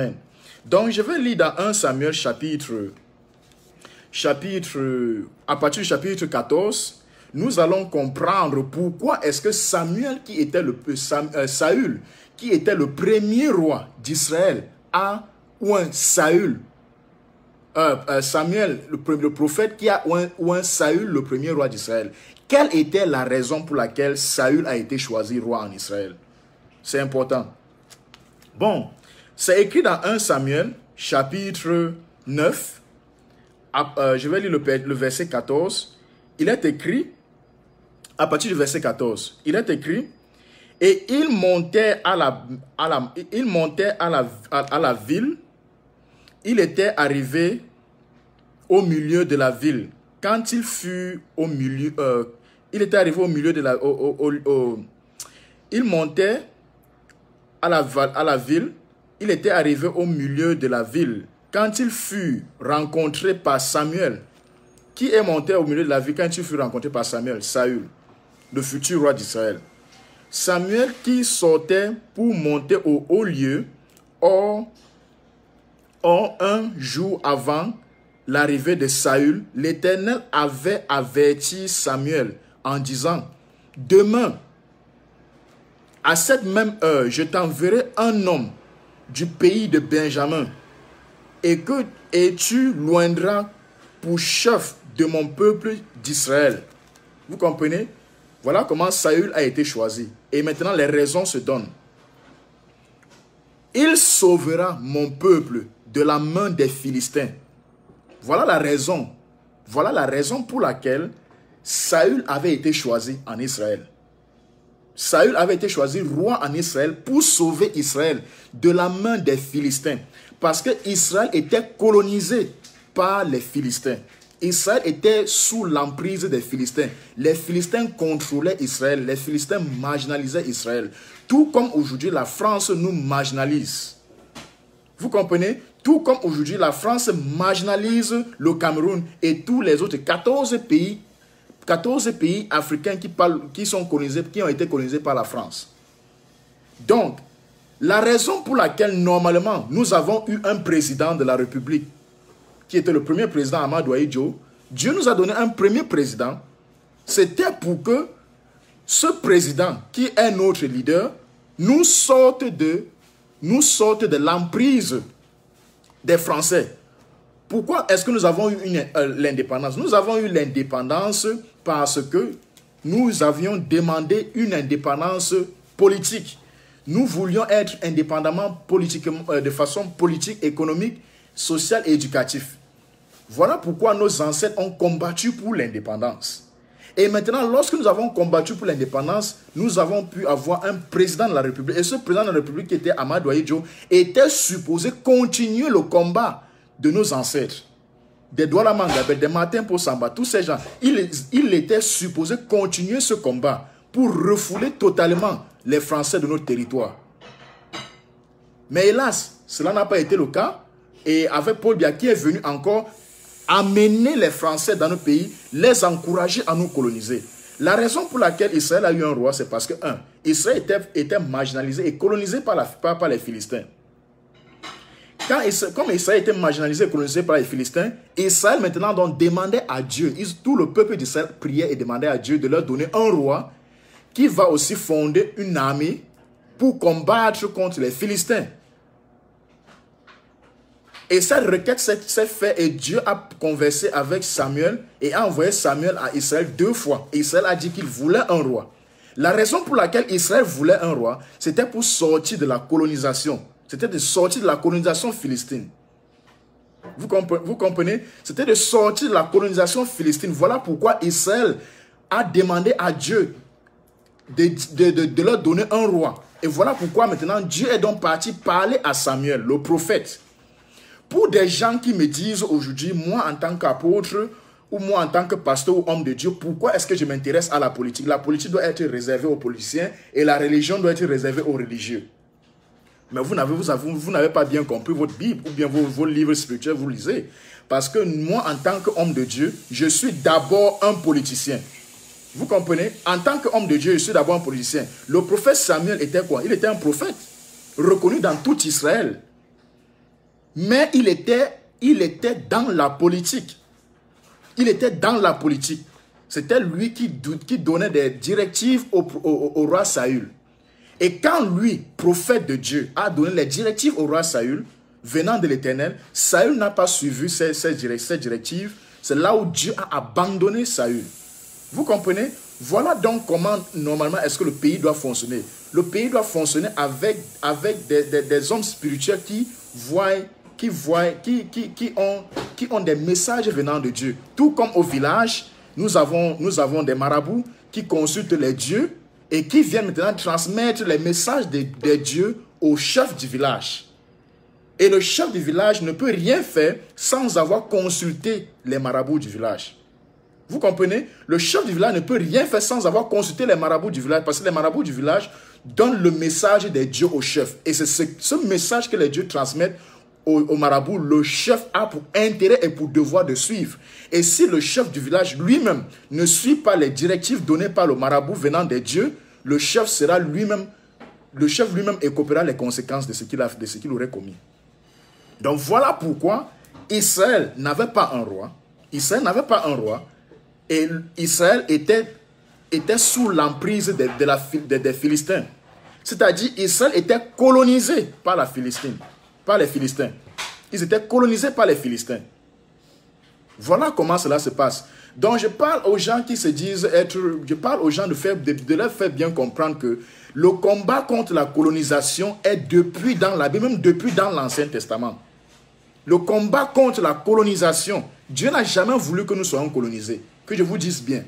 Amen. Donc, je vais lire dans 1 Samuel à partir du chapitre 14, nous allons comprendre pourquoi est-ce que Saül, qui était le premier roi d'Israël, a oint Saül, Samuel, le prophète, qui a oint Saül, le premier roi d'Israël. Quelle était la raison pour laquelle Saül a été choisi roi en Israël? C'est important. Bon, c'est écrit dans 1 Samuel, chapitre 9, je vais lire le verset 14. Il est écrit, à partir du verset 14, il est écrit, et il montait à la ville, il était arrivé au milieu de la ville. Quand il fut au milieu, il était arrivé au milieu de la, il montait à la ville, il était arrivé au milieu de la ville. Quand il fut rencontré par Samuel, qui est monté au milieu de la ville quand il fut rencontré par Samuel? Saül, le futur roi d'Israël. Samuel qui sortait pour monter au haut lieu, or un jour avant l'arrivée de Saül, l'Éternel avait averti Samuel en disant, « Demain, à cette même heure, je t'enverrai un homme du pays de Benjamin, et tu loindras pour chef de mon peuple d'Israël. » Vous comprenez? Voilà comment Saül a été choisi. Et maintenant, les raisons se donnent. Il sauvera mon peuple de la main des Philistins. Voilà la raison. Voilà la raison pour laquelle Saül avait été choisi en Israël. Saül avait été choisi roi en Israël pour sauver Israël de la main des Philistins. Parce que Israël était colonisé par les Philistins. Israël était sous l'emprise des Philistins. Les Philistins contrôlaient Israël. Les Philistins marginalisaient Israël. Tout comme aujourd'hui la France nous marginalise. Vous comprenez? Tout comme aujourd'hui la France marginalise le Cameroun et tous les autres 14 pays africains qui ont été colonisés par la France. Donc, la raison pour laquelle, normalement, nous avons eu un président de la République, qui était le premier président Amadou Ahidjo, Dieu nous a donné un premier président, c'était pour que ce président, qui est notre leader, nous sorte de l'emprise des Français. Pourquoi est-ce que nous avons eu l'indépendance? Nous avons eu l'indépendance parce que nous avions demandé une indépendance politique. Nous voulions être indépendamment politiquement, de façon politique, économique, sociale et éducative. Voilà pourquoi nos ancêtres ont combattu pour l'indépendance. Et maintenant, lorsque nous avons combattu pour l'indépendance, nous avons pu avoir un président de la République. Et ce président de la République, qui était Amadou Ahidjo, était supposé continuer le combat de nos ancêtres. Des Douala Mangabé, des Martin Possamba, tous ces gens, il était supposé continuer ce combat pour refouler totalement les Français de notre territoire. Mais hélas, cela n'a pas été le cas. Et avec Paul Biya qui est venu encore amener les Français dans notre pays, les encourager à nous coloniser. La raison pour laquelle Israël a eu un roi, c'est parce que, Israël était marginalisé et colonisé par les Philistins. Comme Israël était marginalisé et colonisé par les Philistins, Israël maintenant donc demandait à Dieu, tout le peuple d'Israël priait et demandait à Dieu de leur donner un roi qui va aussi fonder une armée pour combattre contre les Philistins. Et cette requête s'est faite et Dieu a conversé avec Samuel et a envoyé Samuel à Israël 2 fois. Et Israël a dit qu'il voulait un roi. La raison pour laquelle Israël voulait un roi, c'était pour sortir de la colonisation. C'était de sortir de la colonisation philistine. Vous comprenez? C'était de sortir de la colonisation philistine. Voilà pourquoi Israël a demandé à Dieu de leur donner un roi. Et voilà pourquoi maintenant Dieu est donc parti parler à Samuel, le prophète. Pour des gens qui me disent aujourd'hui, moi en tant qu'apôtre, ou moi en tant que pasteur ou homme de Dieu, pourquoi est-ce que je m'intéresse à la politique? La politique doit être réservée aux politiciens et la religion doit être réservée aux religieux. Mais vous n'avez pas bien compris votre Bible ou bien vos livres spirituels, vous lisez. Parce que moi, en tant qu'homme de Dieu, je suis d'abord un politicien. Vous comprenez? En tant qu'homme de Dieu, je suis d'abord un politicien. Le prophète Samuel était quoi? Il était un prophète reconnu dans tout Israël. Mais il était dans la politique. Il était dans la politique. C'était lui qui donnait des directives au roi Saül. Et quand lui, prophète de Dieu, a donné les directives au roi Saül, venant de l'Éternel, Saül n'a pas suivi ces directives. C'est là où Dieu a abandonné Saül. Vous comprenez? Voilà donc comment, normalement, est-ce que le pays doit fonctionner. Le pays doit fonctionner avec des hommes spirituels qui ont des messages venant de Dieu. Tout comme au village, nous avons des marabouts qui consultent les dieux et qui viennent maintenant transmettre les messages des dieux au chef du village. Et le chef du village ne peut rien faire sans avoir consulté les marabouts du village. Vous comprenez? Le chef du village ne peut rien faire sans avoir consulté les marabouts du village, parce que les marabouts du village donnent le message des dieux au chef. Et c'est ce message que les dieux transmettent au marabout, le chef a pour intérêt et pour devoir de suivre. Et si le chef du village lui-même ne suit pas les directives données par le marabout venant des dieux, le chef lui-même écopera les conséquences de ce qu'il aurait commis. Donc voilà pourquoi Israël n'avait pas un roi. Israël n'avait pas un roi. Et Israël était sous l'emprise des Philistins. C'est-à-dire Israël était colonisé par les Philistins. Ils étaient colonisés par les Philistins. Voilà comment cela se passe. Donc je parle aux gens qui se disent être... Je parle aux gens de leur faire bien comprendre que le combat contre la colonisation est depuis dans la Bible, même depuis dans l'Ancien Testament. Le combat contre la colonisation, Dieu n'a jamais voulu que nous soyons colonisés. Que je vous dise bien.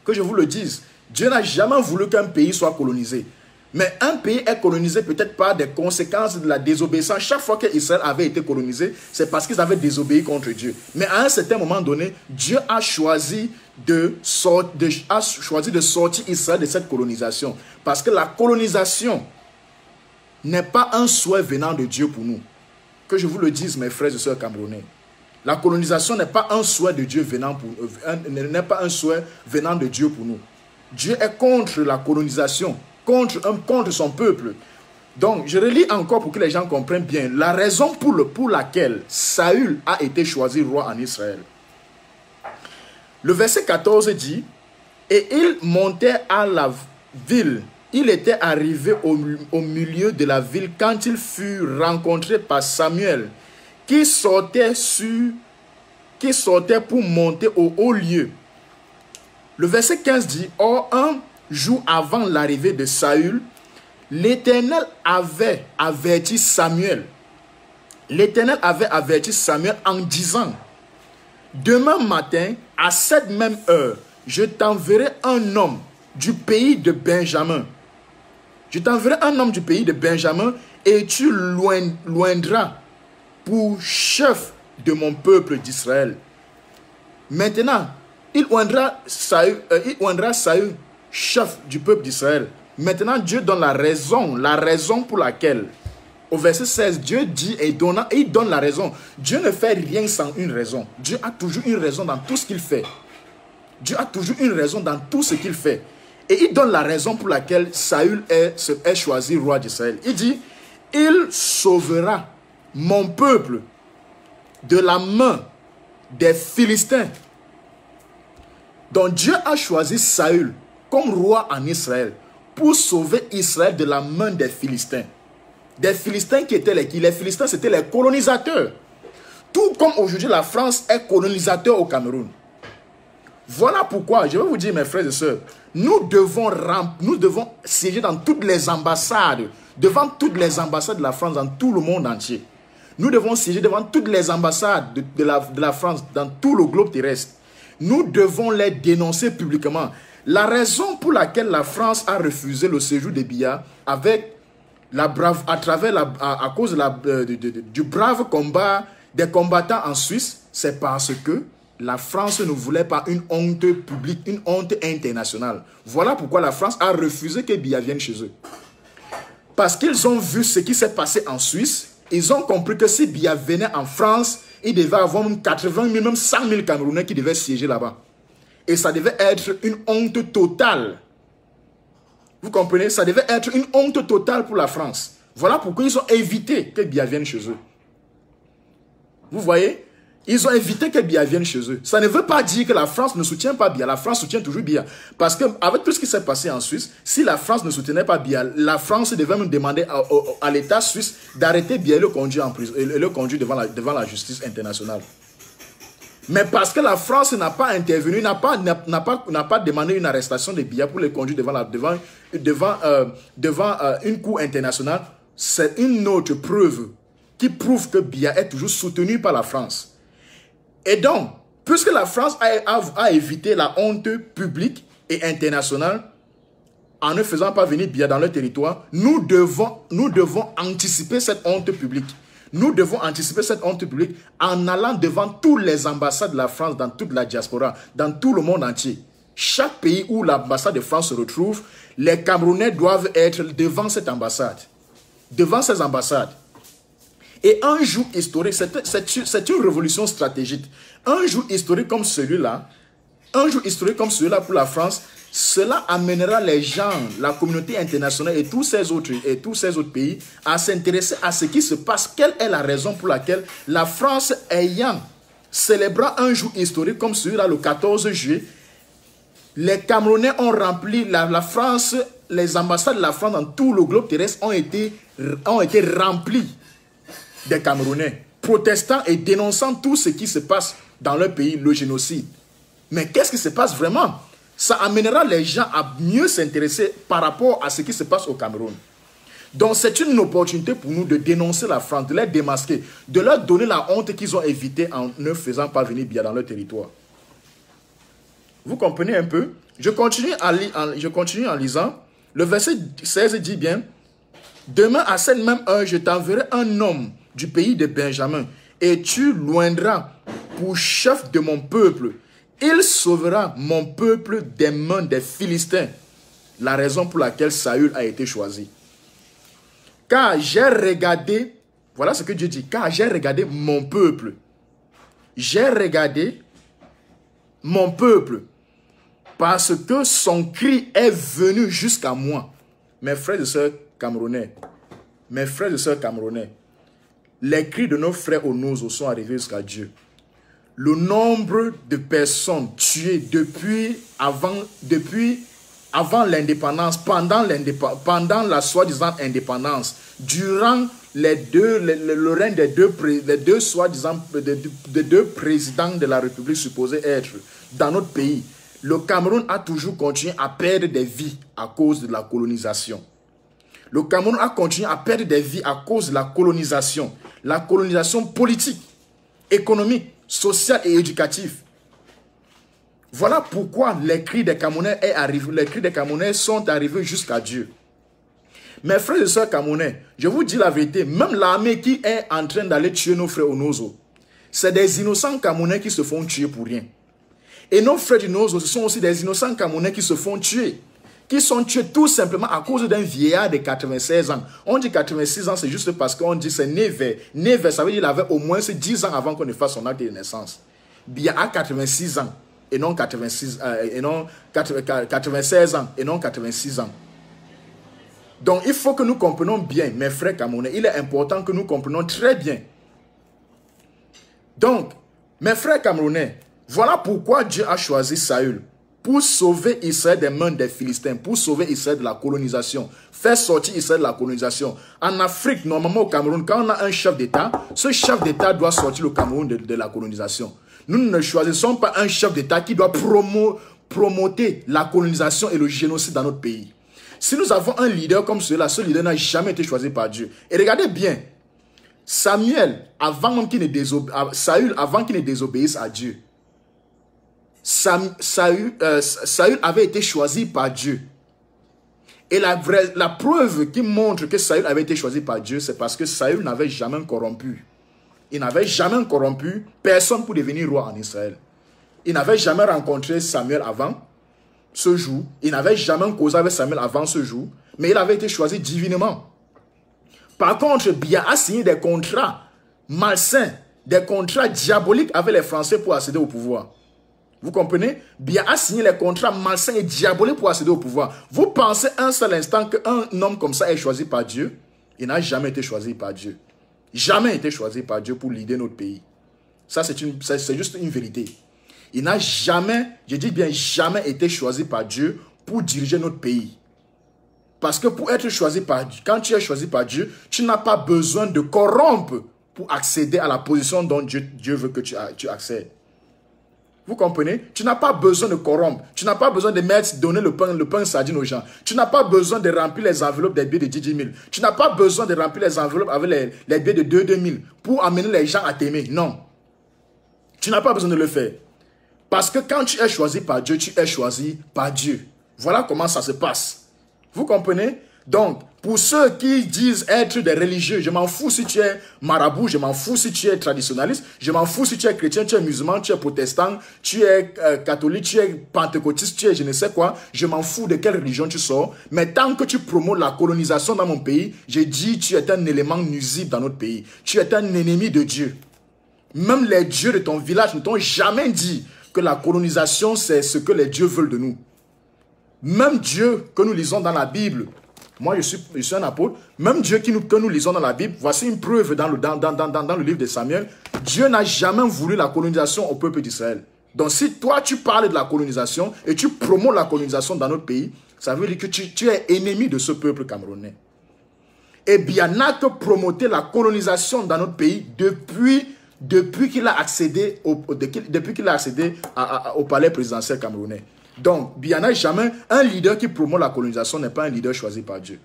Que je vous le dise. Dieu n'a jamais voulu qu'un pays soit colonisé. Mais un pays est colonisé peut-être par des conséquences de la désobéissance. Chaque fois qu'Israël avait été colonisé, c'est parce qu'ils avaient désobéi contre Dieu. Mais à un certain moment donné, Dieu a choisi de sortir Israël de cette colonisation. Parce que la colonisation n'est pas un souhait venant de Dieu pour nous. Que je vous le dise, mes frères et sœurs camerounais. La colonisation n'est pas un souhait de Dieu venant de Dieu pour nous. Dieu est contre la colonisation, contre son peuple. Donc, je relis encore pour que les gens comprennent bien la raison pour laquelle Saül a été choisi roi en Israël. Le verset 14 dit, « Et il montait à la ville. Il était arrivé au milieu de la ville quand il fut rencontré par Samuel, qui sortait pour monter au haut lieu. » Le verset 15 dit, « Or, un jour avant l'arrivée de Saül, l'Éternel avait averti Samuel. L'Éternel avait averti Samuel en disant, « Demain matin, à cette même heure, je t'enverrai un homme du pays de Benjamin. Je t'enverrai un homme du pays de Benjamin et tu loindras pour chef de mon peuple d'Israël. » Maintenant, il oindra Saül, chef du peuple d'Israël. Maintenant, Dieu donne la raison pour laquelle, au verset 16, Dieu dit et il donne la raison. Dieu ne fait rien sans une raison. Dieu a toujours une raison dans tout ce qu'il fait. Dieu a toujours une raison dans tout ce qu'il fait. Et il donne la raison pour laquelle Saül est choisi roi d'Israël. Il dit, il sauvera mon peuple de la main des Philistins. Donc Dieu a choisi Saül comme roi en Israël pour sauver Israël de la main des Philistins. Des Philistins qui étaient les Philistins, c'était les colonisateurs. Tout comme aujourd'hui la France est colonisateur au Cameroun. Voilà pourquoi, je vais vous dire mes frères et sœurs, nous devons siéger dans toutes les ambassades, devant toutes les ambassades de la France dans tout le monde entier. Nous devons siéger devant toutes les ambassades de la France dans tout le globe terrestre. Nous devons les dénoncer publiquement. La raison pour laquelle la France a refusé le séjour de Biya à cause du brave combat des combattants en Suisse, c'est parce que la France ne voulait pas une honte publique, une honte internationale. Voilà pourquoi la France a refusé que Biya vienne chez eux. Parce qu'ils ont vu ce qui s'est passé en Suisse, ils ont compris que si Biya venait en France, il devait avoir 80 000, même 100 000 Camerounais qui devaient siéger là-bas. Et ça devait être une honte totale. Vous comprenez? Ça devait être une honte totale pour la France. Voilà pourquoi ils ont évité que Biya vienne chez eux. Vous voyez? Ils ont évité que Biya vienne chez eux. Ça ne veut pas dire que la France ne soutient pas Biya. La France soutient toujours Biya. Parce qu'avec tout ce qui s'est passé en Suisse, si la France ne soutenait pas Biya, la France devait même demander à l'État suisse d'arrêter Biya et le conduire en prison, et le conduire devant la justice internationale. Mais parce que la France n'a pas intervenu, n'a pas demandé une arrestation de Biya pour le conduire devant une cour internationale, c'est une autre preuve qui prouve que Biya est toujours soutenu par la France. Et donc, puisque la France a évité la honte publique et internationale en ne faisant pas venir Biya dans leur territoire, nous devons anticiper cette honte publique. Nous devons anticiper cette honte publique en allant devant toutes les ambassades de la France dans toute la diaspora, dans tout le monde entier. Chaque pays où l'ambassade de France se retrouve, les Camerounais doivent être devant cette ambassade, devant ces ambassades. Et un jour historique, c'est une révolution stratégique. Un jour historique comme celui-là, pour la France, cela amènera les gens, la communauté internationale et tous ces autres pays à s'intéresser à ce qui se passe. Quelle est la raison pour laquelle la France célébrant un jour historique comme celui-là, le 14 juillet, les Camerounais ont rempli la France, les ambassades de la France dans tout le globe terrestre ont été remplies des Camerounais, protestant et dénonçant tout ce qui se passe dans leur pays, le génocide. Mais qu'est-ce qui se passe vraiment? Ça amènera les gens à mieux s'intéresser par rapport à ce qui se passe au Cameroun. Donc c'est une opportunité pour nous de dénoncer la France, de les démasquer, de leur donner la honte qu'ils ont évitée en ne faisant pas venir Biya dans leur territoire. Vous comprenez un peu? Je continue en lisant. Le verset 16 dit bien, « Demain à cette même heure, je t'enverrai un homme du pays de Benjamin, et tu loindras pour chef de mon peuple. Il sauvera mon peuple des mains des Philistins. » La raison pour laquelle Saül a été choisi. Car j'ai regardé, voilà ce que Dieu dit, car j'ai regardé mon peuple. J'ai regardé mon peuple, parce que son cri est venu jusqu'à moi. Mes frères et sœurs camerounais, les cris de nos frères au Nozo sont arrivés jusqu'à Dieu. Le nombre de personnes tuées depuis avant l'indépendance, pendant la soi-disant indépendance, durant le règne des deux soi-disant des deux présidents de la République supposés être dans notre pays, le Cameroun a toujours continué à perdre des vies à cause de la colonisation. Le Cameroun a continué à perdre des vies à cause de la colonisation politique, économique, sociale et éducative. Voilà pourquoi les cris des Camerounais sont arrivés jusqu'à Dieu. Mes frères et sœurs camerounais, je vous dis la vérité, même l'armée qui est en train d'aller tuer nos frères au Nozo, c'est des innocents Camerounais qui se font tuer pour rien. Et nos frères du Nozo, ce sont aussi des innocents Camerounais qui se font tuer. Qui sont tués tout simplement à cause d'un vieillard de 96 ans. On dit 86 ans, c'est juste parce qu'on dit c'est né vers. Né vers, ça veut dire qu'il avait au moins 10 ans avant qu'on ne fasse son acte de naissance. Biya a 86 ans et non 96 ans et non 86 ans. Donc il faut que nous comprenions bien, mes frères camerounais. Il est important que nous comprenions très bien. Donc, mes frères camerounais, voilà pourquoi Dieu a choisi Saül. Pour sauver Israël des mains des Philistins, pour sauver Israël de la colonisation, faire sortir Israël de la colonisation. En Afrique, normalement au Cameroun, quand on a un chef d'État, ce chef d'État doit sortir le Cameroun de la colonisation. Nous ne choisissons pas un chef d'État qui doit promoter la colonisation et le génocide dans notre pays. Si nous avons un leader comme celui-là, ce leader n'a jamais été choisi par Dieu. Et regardez bien, Saül, avant qu'il ne désobéisse à Dieu, Saül avait été choisi par Dieu. Et la preuve qui montre que Saül avait été choisi par Dieu, c'est parce que Saül n'avait jamais corrompu. Il n'avait jamais corrompu personne pour devenir roi en Israël. Il n'avait jamais rencontré Samuel avant ce jour. Il n'avait jamais causé avec Samuel avant ce jour. Mais il avait été choisi divinement. Par contre, Biya a signé des contrats malsains, des contrats diaboliques avec les Français pour accéder au pouvoir. Vous comprenez? Biya a signé les contrats malsains et diaboliques pour accéder au pouvoir. Vous pensez un seul instant qu'un homme comme ça est choisi par Dieu? Il n'a jamais été choisi par Dieu. Jamais été choisi par Dieu pour leader notre pays. Ça, c'est juste une vérité. Il n'a jamais, je dis bien jamais, été choisi par Dieu pour diriger notre pays. Parce que pour être choisi par Dieu, quand tu es choisi par Dieu, tu n'as pas besoin de corrompre pour accéder à la position dont Dieu veut que tu accèdes. Vous comprenez? Tu n'as pas besoin de corrompre. Tu n'as pas besoin de donner le pain sardine aux gens. Tu n'as pas besoin de remplir les enveloppes des billets de 10 000. Tu n'as pas besoin de remplir les enveloppes avec les billets de 2 000 pour amener les gens à t'aimer. Non. Tu n'as pas besoin de le faire. Parce que quand tu es choisi par Dieu, tu es choisi par Dieu. Voilà comment ça se passe. Vous comprenez? Donc, pour ceux qui disent être des religieux, je m'en fous si tu es marabout, je m'en fous si tu es traditionnaliste, je m'en fous si tu es chrétien, tu es musulman, tu es protestant, tu es catholique, tu es pentecôtiste, tu es je ne sais quoi, je m'en fous de quelle religion tu sors. Mais tant que tu promotes la colonisation dans mon pays, je dis tu es un élément nuisible dans notre pays. Tu es un ennemi de Dieu. Même les dieux de ton village ne t'ont jamais dit que la colonisation, c'est ce que les dieux veulent de nous. Même Dieu que nous lisons dans la Bible, moi je suis un apôtre, même Dieu que nous lisons dans la Bible, voici une preuve dans le livre de Samuel, Dieu n'a jamais voulu la colonisation au peuple d'Israël. Donc si toi tu parles de la colonisation et tu promos la colonisation dans notre pays, ça veut dire que tu es ennemi de ce peuple camerounais. Et Bianak promotait la colonisation dans notre pays depuis qu'il a accédé au palais présidentiel camerounais. Donc, Biana jamais, un leader qui promeut la colonisation n'est pas un leader choisi par Dieu.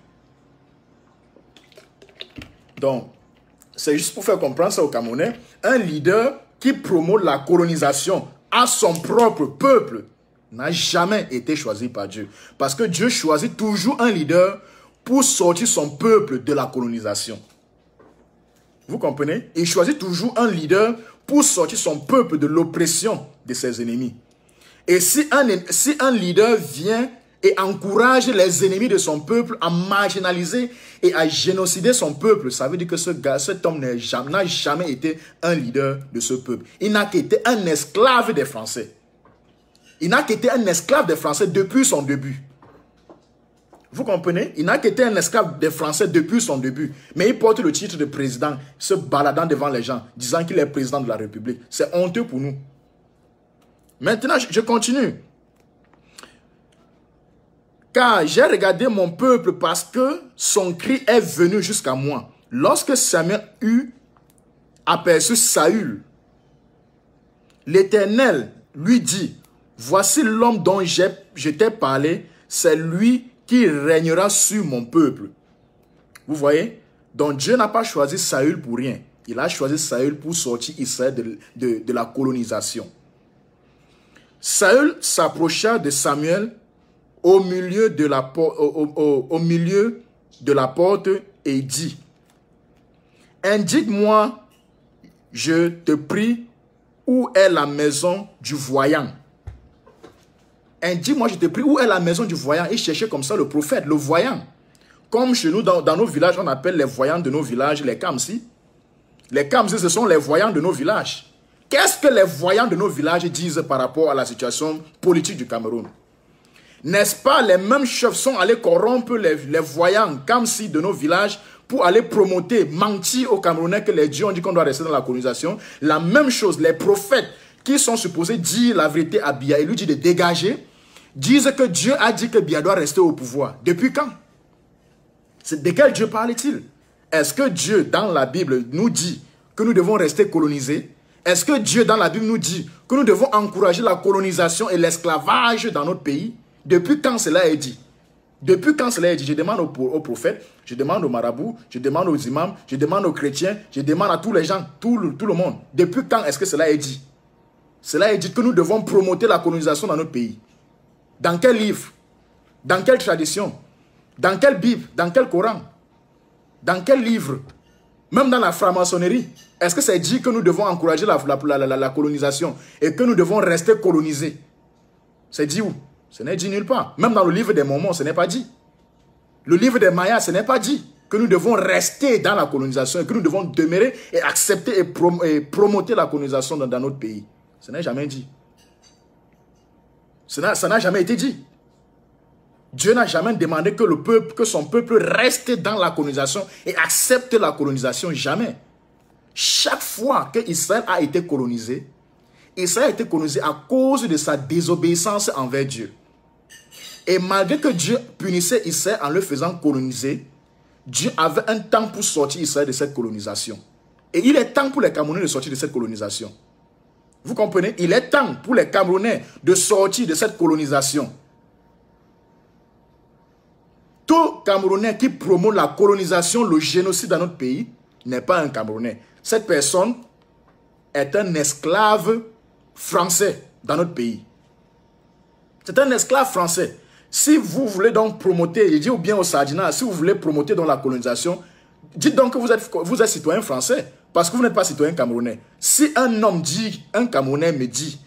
Donc, c'est juste pour faire comprendre ça aux Camerounais. Un leader qui promeut la colonisation à son propre peuple n'a jamais été choisi par Dieu. Parce que Dieu choisit toujours un leader pour sortir son peuple de la colonisation. Vous comprenez? Il choisit toujours un leader pour sortir son peuple de l'oppression de ses ennemis. Et si un leader vient et encourage les ennemis de son peuple à marginaliser et à génocider son peuple, ça veut dire que cet homme n'a jamais été un leader de ce peuple. Il n'a qu'été un esclave des Français. Il n'a qu'été un esclave des Français depuis son début. Vous comprenez? Il n'a qu'été un esclave des Français depuis son début. Mais il porte le titre de président, se baladant devant les gens, disant qu'il est président de la République. C'est honteux pour nous. Maintenant, je continue. Car j'ai regardé mon peuple parce que son cri est venu jusqu'à moi. Lorsque Samuel eut aperçu Saül, l'Éternel lui dit, voici l'homme dont je t'ai parlé, c'est lui qui régnera sur mon peuple. Vous voyez? Donc Dieu n'a pas choisi Saül pour rien. Il a choisi Saül pour sortir Israël de la colonisation. Saül s'approcha de Samuel au milieu de la porte et dit, indique-moi, je te prie, où est la maison du voyant? Indique-moi, je te prie, où est la maison du voyant? Il cherchait comme ça le prophète, le voyant. Comme chez nous, dans nos villages, on appelle les voyants de nos villages les Kamsi. Les Kamsi, ce sont les voyants de nos villages. Qu'est-ce que les voyants de nos villages disent par rapport à la situation politique du Cameroun? N'est-ce pas les mêmes chefs sont allés corrompre les voyants Kamsi de nos villages pour aller promoter, mentir aux Camerounais que les dieux ont dit qu'on doit rester dans la colonisation? La même chose, les prophètes qui sont supposés dire la vérité à Biya et lui dit de dégager, disent que Dieu a dit que Biya doit rester au pouvoir. Depuis quand? De quel Dieu parle-t-il? Est-ce que Dieu, dans la Bible, nous dit que nous devons rester colonisés? Est-ce que Dieu, dans la Bible, nous dit que nous devons encourager la colonisation et l'esclavage dans notre pays? Depuis quand cela est dit? Depuis quand cela est dit? Je demande aux prophètes, je demande aux marabouts, je demande aux imams, je demande aux chrétiens, je demande à tous les gens, tout le monde. Depuis quand est-ce que cela est dit? Cela est dit que nous devons promouvoir la colonisation dans notre pays. Dans quel livre? Dans quelle tradition? Dans quelle Bible? Dans quel Coran? Dans quel livre? Même dans la franc-maçonnerie, est-ce que c'est dit que nous devons encourager la colonisation et que nous devons rester colonisés? C'est dit où? Ce n'est dit nulle part. Même dans le livre des Mormons, ce n'est pas dit. Le livre des Mayas, ce n'est pas dit que nous devons rester dans la colonisation et que nous devons demeurer et accepter et promouvoir la colonisation dans notre pays. Ce n'est jamais dit. Ça n'a jamais été dit. Dieu n'a jamais demandé que son peuple reste dans la colonisation et accepte la colonisation. Jamais. Chaque fois que Israël a été colonisé, Israël a été colonisé à cause de sa désobéissance envers Dieu. Et malgré que Dieu punissait Israël en le faisant coloniser, Dieu avait un temps pour sortir Israël de cette colonisation. Et il est temps pour les Camerounais de sortir de cette colonisation. Vous comprenez? Il est temps pour les Camerounais de sortir de cette colonisation. Tout Camerounais qui promeut la colonisation, le génocide dans notre pays, n'est pas un Camerounais. Cette personne est un esclave français dans notre pays. C'est un esclave français. Si vous voulez donc promoter, je dis ou bien au Sardina, si vous voulez promoter dans la colonisation, dites donc que vous êtes citoyen français, parce que vous n'êtes pas citoyen camerounais. Si un homme dit, un Camerounais me dit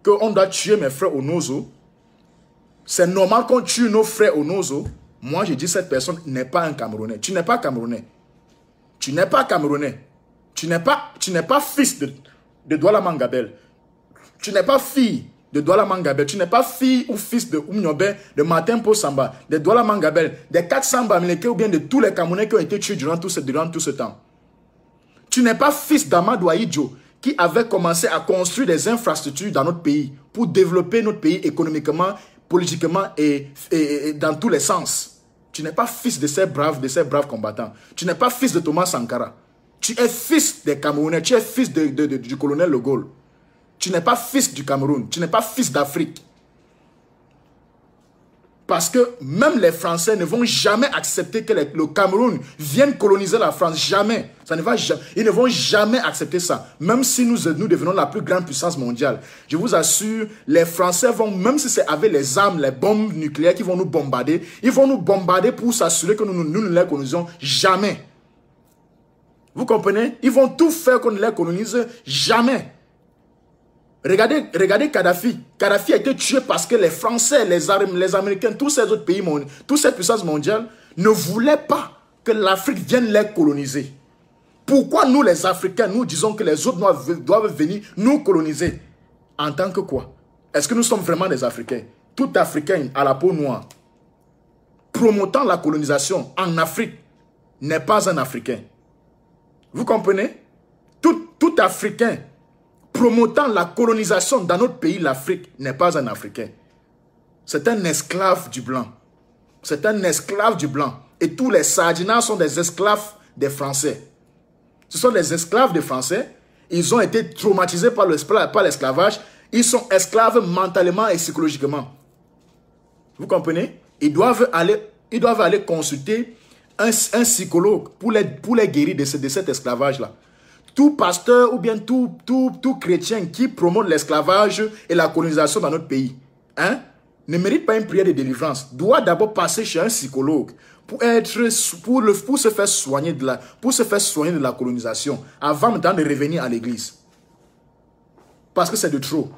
qu'on doit tuer mes frères au Nozo, c'est normal qu'on tue nos frères au Nozo. Moi, je dis cette personne n'est pas un Camerounais. Tu n'es pas Camerounais. Tu n'es pas Camerounais. Tu n'es pas fils de Douala Mangabel. Tu n'es pas fille de Douala Mangabel. Tu n'es pas fille ou fils de Oumniobe, de Martin Posamba, de Douala Mangabel, des 400 Bamileke ou bien de tous les Camerounais qui ont été tués durant tout ce temps. Tu n'es pas fils d'Amadou Aïdjo qui avait commencé à construire des infrastructures dans notre pays pour développer notre pays économiquement, politiquement et dans tous les sens. Tu n'es pas fils de ces braves combattants. Tu n'es pas fils de Thomas Sankara. Tu es fils des Camerounais. Tu es fils du colonel Le Gaulle. Tu n'es pas fils du Cameroun. Tu n'es pas fils d'Afrique. Parce que même les Français ne vont jamais accepter que le Cameroun vienne coloniser la France. Jamais. Ça ne va jamais. Ils ne vont jamais accepter ça. Même si nous devenons la plus grande puissance mondiale. Je vous assure, les Français vont, même si c'est avec les armes, les bombes nucléaires qui vont nous bombarder, ils vont nous bombarder pour s'assurer que nous ne les colonisons jamais. Vous comprenez? Ils vont tout faire qu'on ne les colonise jamais. Regardez Kadhafi. Kadhafi a été tué parce que les Français, les Américains, tous ces autres pays, toutes ces puissances mondiales ne voulaient pas que l'Afrique vienne les coloniser. Pourquoi nous les Africains, nous disons que les autres doivent venir nous coloniser? En tant que quoi? Est-ce que nous sommes vraiment des Africains? Tout Africain à la peau noire, promotant la colonisation en Afrique, n'est pas un Africain. Vous comprenez? Tout Africain promotant la colonisation dans notre pays, l'Afrique, n'est pas un Africain. C'est un esclave du blanc. C'est un esclave du blanc. Et tous les Sardinas sont des esclaves des Français. Ce sont des esclaves des Français. Ils ont été traumatisés par l'esclavage. Ils sont esclaves mentalement et psychologiquement. Vous comprenez? Ils doivent aller consulter un psychologue pour les guérir de cet esclavage-là. Tout pasteur ou bien tout chrétien qui promeut l'esclavage et la colonisation dans notre pays, ne mérite pas une prière de délivrance. Doit d'abord passer chez un psychologue pour se faire soigner de la colonisation avant de revenir à l'église. Parce que c'est de trop.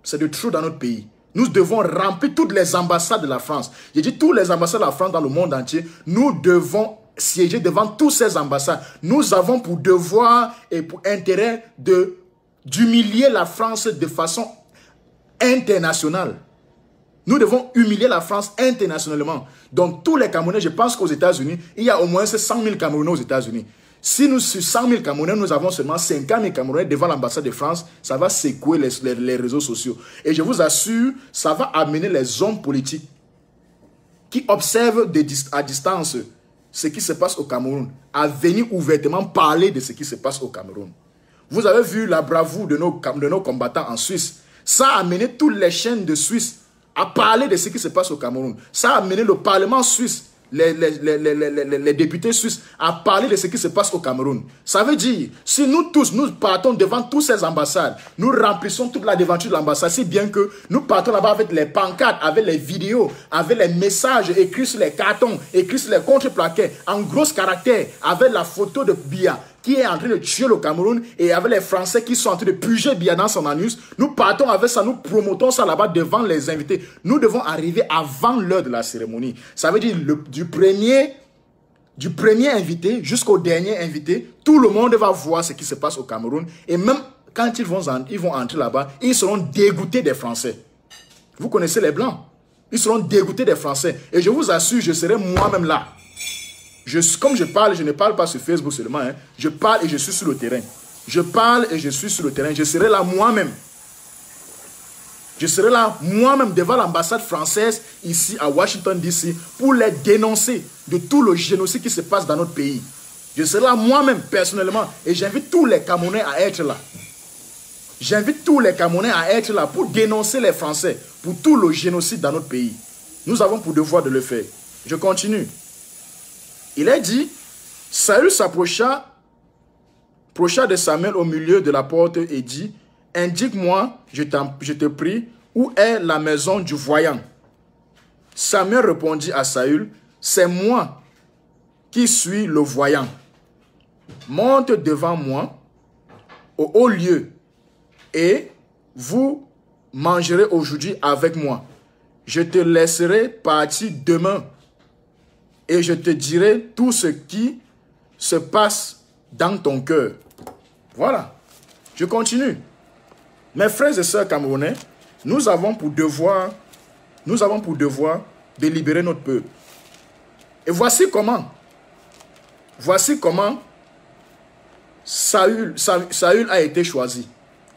C'est de trop dans notre pays. Nous devons remplir toutes les ambassades de la France. J'ai dit toutes les ambassades de la France dans le monde entier. Nous devons siéger devant toutes ces ambassades. Nous avons pour devoir et pour intérêt d'humilier la France de façon internationale. Nous devons humilier la France internationalement. Donc tous les Camerounais, je pense qu'aux États-Unis, il y a au moins 100 000 Camerounais aux États-Unis. Si nous, sur 100 000 Camerounais, nous avons seulement 50 000 Camerounais devant l'ambassade de France, ça va secouer les réseaux sociaux. Et je vous assure, ça va amener les hommes politiques qui observent à distance ce qui se passe au Cameroun, à venir ouvertement parler de ce qui se passe au Cameroun. Vous avez vu la bravoure de nos combattants en Suisse. Ça a amené toutes les chaînes de Suisse à parler de ce qui se passe au Cameroun. Ça a amené le Parlement suisse, les députés suisses à parler de ce qui se passe au Cameroun. Ça veut dire, si nous tous, nous partons devant toutes ces ambassades, nous remplissons toute la devanture de l'ambassade, si bien que nous partons là-bas avec les pancartes, avec les vidéos, avec les messages écrits sur les cartons, écrits sur les contreplaquets, en gros caractères, avec la photo de Biya, qui est en train de tuer le Cameroun, et avec les Français qui sont en train de puger Biya dans son anus. Nous partons avec ça, nous promotons ça là-bas devant les invités. Nous devons arriver avant l'heure de la cérémonie. Ça veut dire du premier invité jusqu'au dernier invité, tout le monde va voir ce qui se passe au Cameroun. Et même quand ils vont entrer là-bas, ils seront dégoûtés des Français. Vous connaissez les Blancs. Ils seront dégoûtés des Français. Et je vous assure, je serai moi-même là. Comme je parle, je ne parle pas sur Facebook seulement. Je parle et je suis sur le terrain. Je parle et je suis sur le terrain. Je serai là moi-même. Je serai là moi-même devant l'ambassade française ici à Washington DC pour les dénoncer de tout le génocide qui se passe dans notre pays. Je serai là moi-même personnellement et j'invite tous les Camerounais à être là. J'invite tous les Camerounais à être là pour dénoncer les Français pour tout le génocide dans notre pays. Nous avons pour devoir de le faire. Je continue. Il est dit, Saül s'approcha de Samuel au milieu de la porte et dit, indique-moi, je te prie, où est la maison du voyant? Samuel répondit à Saül, c'est moi qui suis le voyant. Monte devant moi au haut lieu et vous mangerez aujourd'hui avec moi. Je te laisserai partir demain et je te dirai tout ce qui se passe dans ton cœur. Voilà. Je continue. Mes frères et sœurs camerounais, nous avons pour devoir de libérer notre peuple. Et voici comment Saül a été choisi.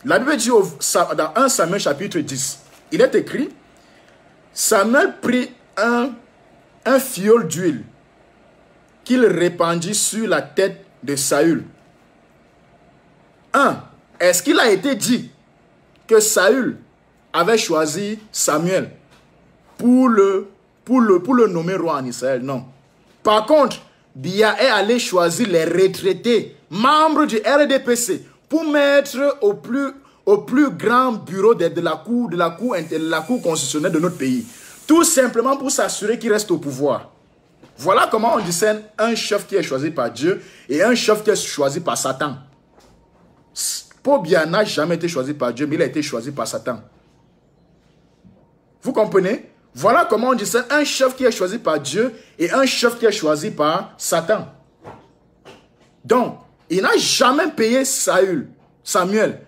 La Bible dit dans 1 Samuel chapitre 10, il est écrit, Samuel prit un fiole d'huile qu'il répandit sur la tête de Saül. Est-ce qu'il a été dit que Saül avait choisi Samuel pour le nommer roi en Israël? Non. Par contre, Biya est allé choisir les retraités, membres du RDPC, pour mettre au plus grand bureau de la cour constitutionnelle de notre pays. Tout simplement pour s'assurer qu'il reste au pouvoir. Voilà comment on discerne un chef qui est choisi par Dieu et un chef qui est choisi par Satan. Paul Biya n'a jamais été choisi par Dieu, mais il a été choisi par Satan. Vous comprenez? Voilà comment on discerne un chef qui est choisi par Dieu et un chef qui est choisi par Satan. Donc, il n'a jamais payé Samuel.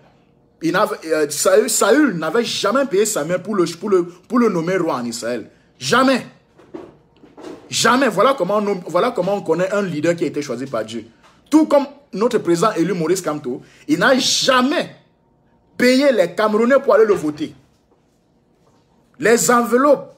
Saül n'avait jamais payé Samuel pour le nommer roi en Israël. Jamais. Jamais. Voilà comment on connaît un leader qui a été choisi par Dieu. Tout comme notre président élu Maurice Kamto, il n'a jamais payé les Camerounais pour aller le voter. Les enveloppes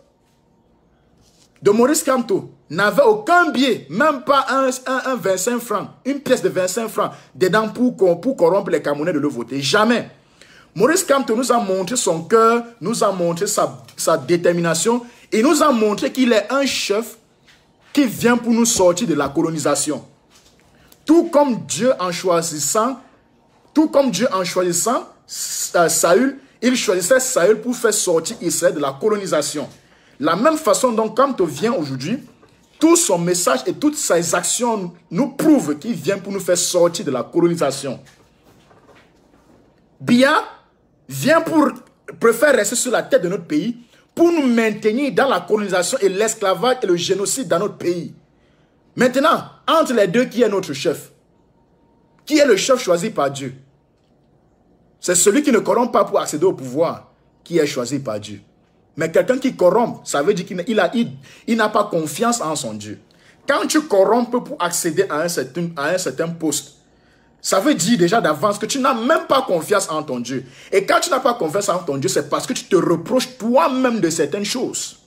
de Maurice Kamto n'avaient aucun billet, même pas un 25 francs, une pièce de 25 francs dedans pour corrompre les Camerounais de le voter. Jamais. Maurice Kamto nous a montré son cœur, nous a montré sa détermination et nous a montré qu'il est un chef qui vient pour nous sortir de la colonisation. Tout comme Dieu en choisissant Saül, il choisissait Saül pour faire sortir Israël de la colonisation. La même façon dont Kamto vient aujourd'hui, tout son message et toutes ses actions nous prouvent qu'il vient pour nous faire sortir de la colonisation. Biya préfère rester sur la tête de notre pays pour nous maintenir dans la colonisation et l'esclavage et le génocide dans notre pays. Maintenant, entre les deux, qui est notre chef? Qui est le chef choisi par Dieu? C'est celui qui ne corrompt pas pour accéder au pouvoir qui est choisi par Dieu. Mais quelqu'un qui corrompt, ça veut dire qu'il n'a pas confiance en son Dieu. Quand tu corrompes pour accéder à un certain poste, ça veut dire déjà d'avance que tu n'as même pas confiance en ton Dieu. Et quand tu n'as pas confiance en ton Dieu, c'est parce que tu te reproches toi-même de certaines choses.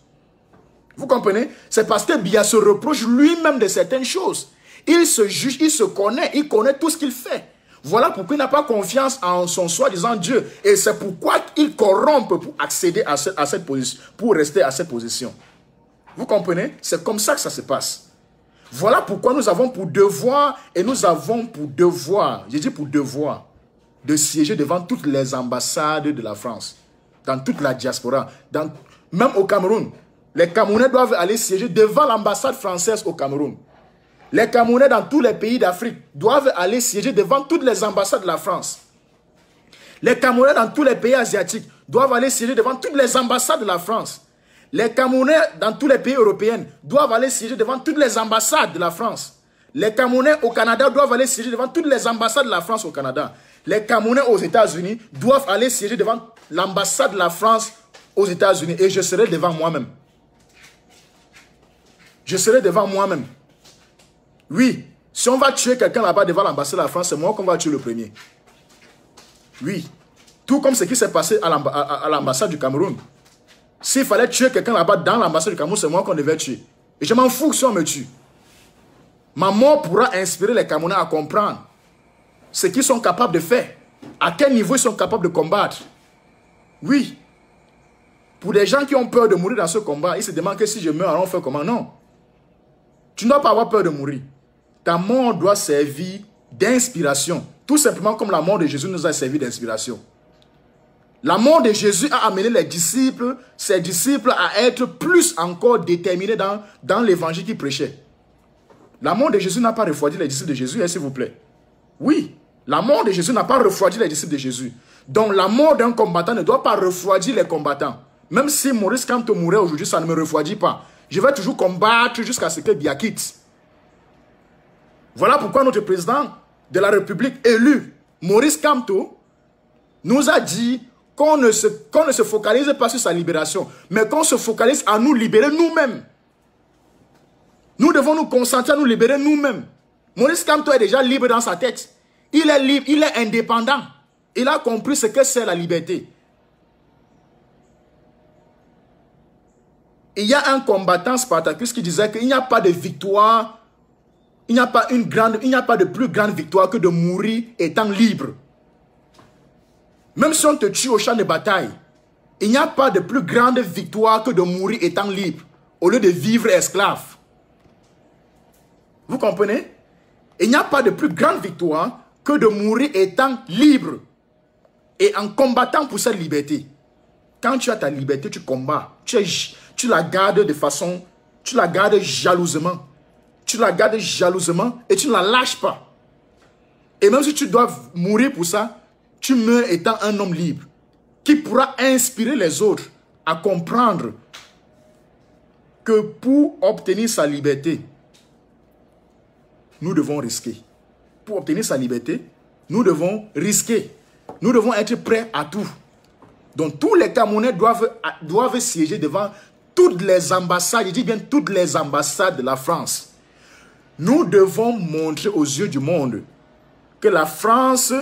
Vous comprenez? C'est parce que Biya se reproche lui-même de certaines choses. Il se juge, il se connaît, il connaît tout ce qu'il fait. Voilà pourquoi il n'a pas confiance en son soi-disant Dieu. Et c'est pourquoi il corrompt pour accéder à cette position, pour rester à cette position. Vous comprenez? C'est comme ça que ça se passe. Voilà pourquoi nous avons pour devoir, j'ai dit pour devoir, de siéger devant toutes les ambassades de la France, dans toute la diaspora, même au Cameroun. Les Camerounais doivent aller siéger devant l'ambassade française au Cameroun. Les Camerounais dans tous les pays d'Afrique doivent aller siéger devant toutes les ambassades de la France. Les Camerounais dans tous les pays asiatiques doivent aller siéger devant toutes les ambassades de la France. Les Camerounais dans tous les pays européens doivent aller siéger devant toutes les ambassades de la France. Les Camerounais au Canada doivent aller siéger devant toutes les ambassades de la France au Canada. Les Camerounais aux États-Unis doivent aller siéger devant l'ambassade de la France aux États-Unis. Et je serai devant moi-même. Je serai devant moi-même. Oui, si on va tuer quelqu'un là-bas devant l'ambassade de la France, c'est moi qu'on va tuer le premier. Oui. Tout comme ce qui s'est passé à l'ambassade du Cameroun. S'il fallait tuer quelqu'un là-bas dans l'ambassade du Cameroun, c'est moi qu'on devait tuer. Et je m'en fous si on me tue. Ma mort pourra inspirer les Camerounais à comprendre ce qu'ils sont capables de faire. À quel niveau ils sont capables de combattre. Oui. Pour des gens qui ont peur de mourir dans ce combat, ils se demandent que si je meurs, alors on fait comment? Non. Tu ne dois pas avoir peur de mourir. Ta mort doit servir d'inspiration. Tout simplement comme la mort de Jésus nous a servi d'inspiration. La mort de Jésus a amené ses disciples à être plus encore déterminés dans l'évangile qu'ils prêchaient. La mort de Jésus n'a pas refroidi les disciples de Jésus, s'il vous plaît. Oui, la mort de Jésus n'a pas refroidi les disciples de Jésus. Donc la mort d'un combattant ne doit pas refroidir les combattants. Même si Maurice Kamto mourait aujourd'hui, ça ne me refroidit pas. Je vais toujours combattre jusqu'à ce que Biya quitte. Voilà pourquoi notre président de la République élu, Maurice Kamto, nous a dit qu'on ne se focalise pas sur sa libération, mais qu'on se focalise à nous libérer nous-mêmes. Nous devons nous concentrer à nous libérer nous-mêmes. Maurice Kamto est déjà libre dans sa tête. Il est libre, il est indépendant. Il a compris ce que c'est la liberté. Il y a un combattant Spartacus qui disait qu'il n'y a pas de victoire, il n'y a pas de plus grande victoire que de mourir étant libre. Même si on te tue au champ de bataille, il n'y a pas de plus grande victoire que de mourir étant libre, au lieu de vivre esclave. Vous comprenez? Il n'y a pas de plus grande victoire que de mourir étant libre et en combattant pour cette liberté. Quand tu as ta liberté, tu combats. Tu la gardes de façon... Tu la gardes jalousement. Tu la gardes jalousement et tu ne la lâches pas. Et même si tu dois mourir pour ça, tu meurs étant un homme libre qui pourra inspirer les autres à comprendre que pour obtenir sa liberté, nous devons risquer. Pour obtenir sa liberté, nous devons risquer. Nous devons être prêts à tout. Donc tous les Camerounais doivent siéger devant toutes les ambassades, je dis bien toutes les ambassades de la France. Nous devons montrer aux yeux du monde que la France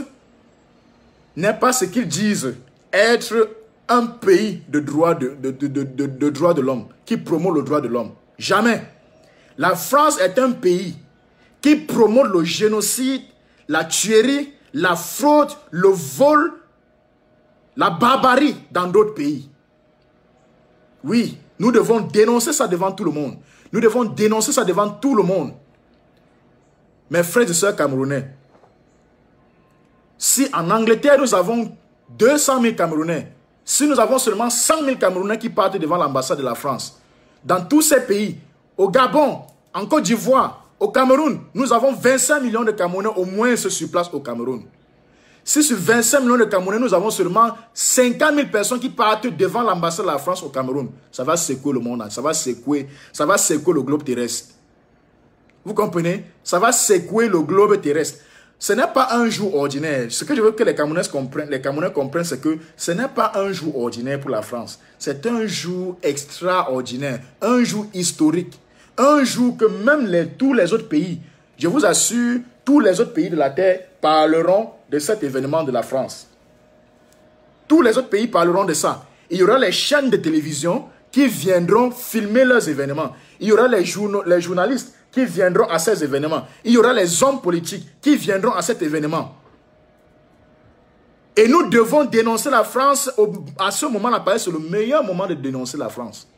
n'est pas ce qu'ils disent être un pays de droit de l'homme, qui promeut le droit de l'homme. Jamais. La France est un pays qui promeut le génocide, la tuerie, la fraude, le vol, la barbarie dans d'autres pays. Oui, nous devons dénoncer ça devant tout le monde. Nous devons dénoncer ça devant tout le monde. Mes frères et sœurs camerounais, si en Angleterre nous avons 200 000 Camerounais, si nous avons seulement 100 000 Camerounais qui partent devant l'ambassade de la France, dans tous ces pays, au Gabon, en Côte d'Ivoire, au Cameroun, nous avons 25 millions de Camerounais au moins sur place au Cameroun. Si sur 25 millions de Camerounais, nous avons seulement 50 000 personnes qui partent devant l'ambassade de la France au Cameroun, ça va secouer le monde, ça va secouer le globe terrestre. Vous comprenez? Ça va secouer le globe terrestre. Ce n'est pas un jour ordinaire. Ce que je veux que les Camerounais comprennent, c'est que ce n'est pas un jour ordinaire pour la France. C'est un jour extraordinaire, un jour historique. Un jour que même tous les autres pays, je vous assure, tous les autres pays de la terre parleront de cet événement de la France. Tous les autres pays parleront de ça. Il y aura les chaînes de télévision qui viendront filmer leurs événements. Il y aura les journalistes qui viendront à ces événements. Il y aura les hommes politiques qui viendront à cet événement. Et nous devons dénoncer la France. À ce moment-là, c'est le meilleur moment de dénoncer la France.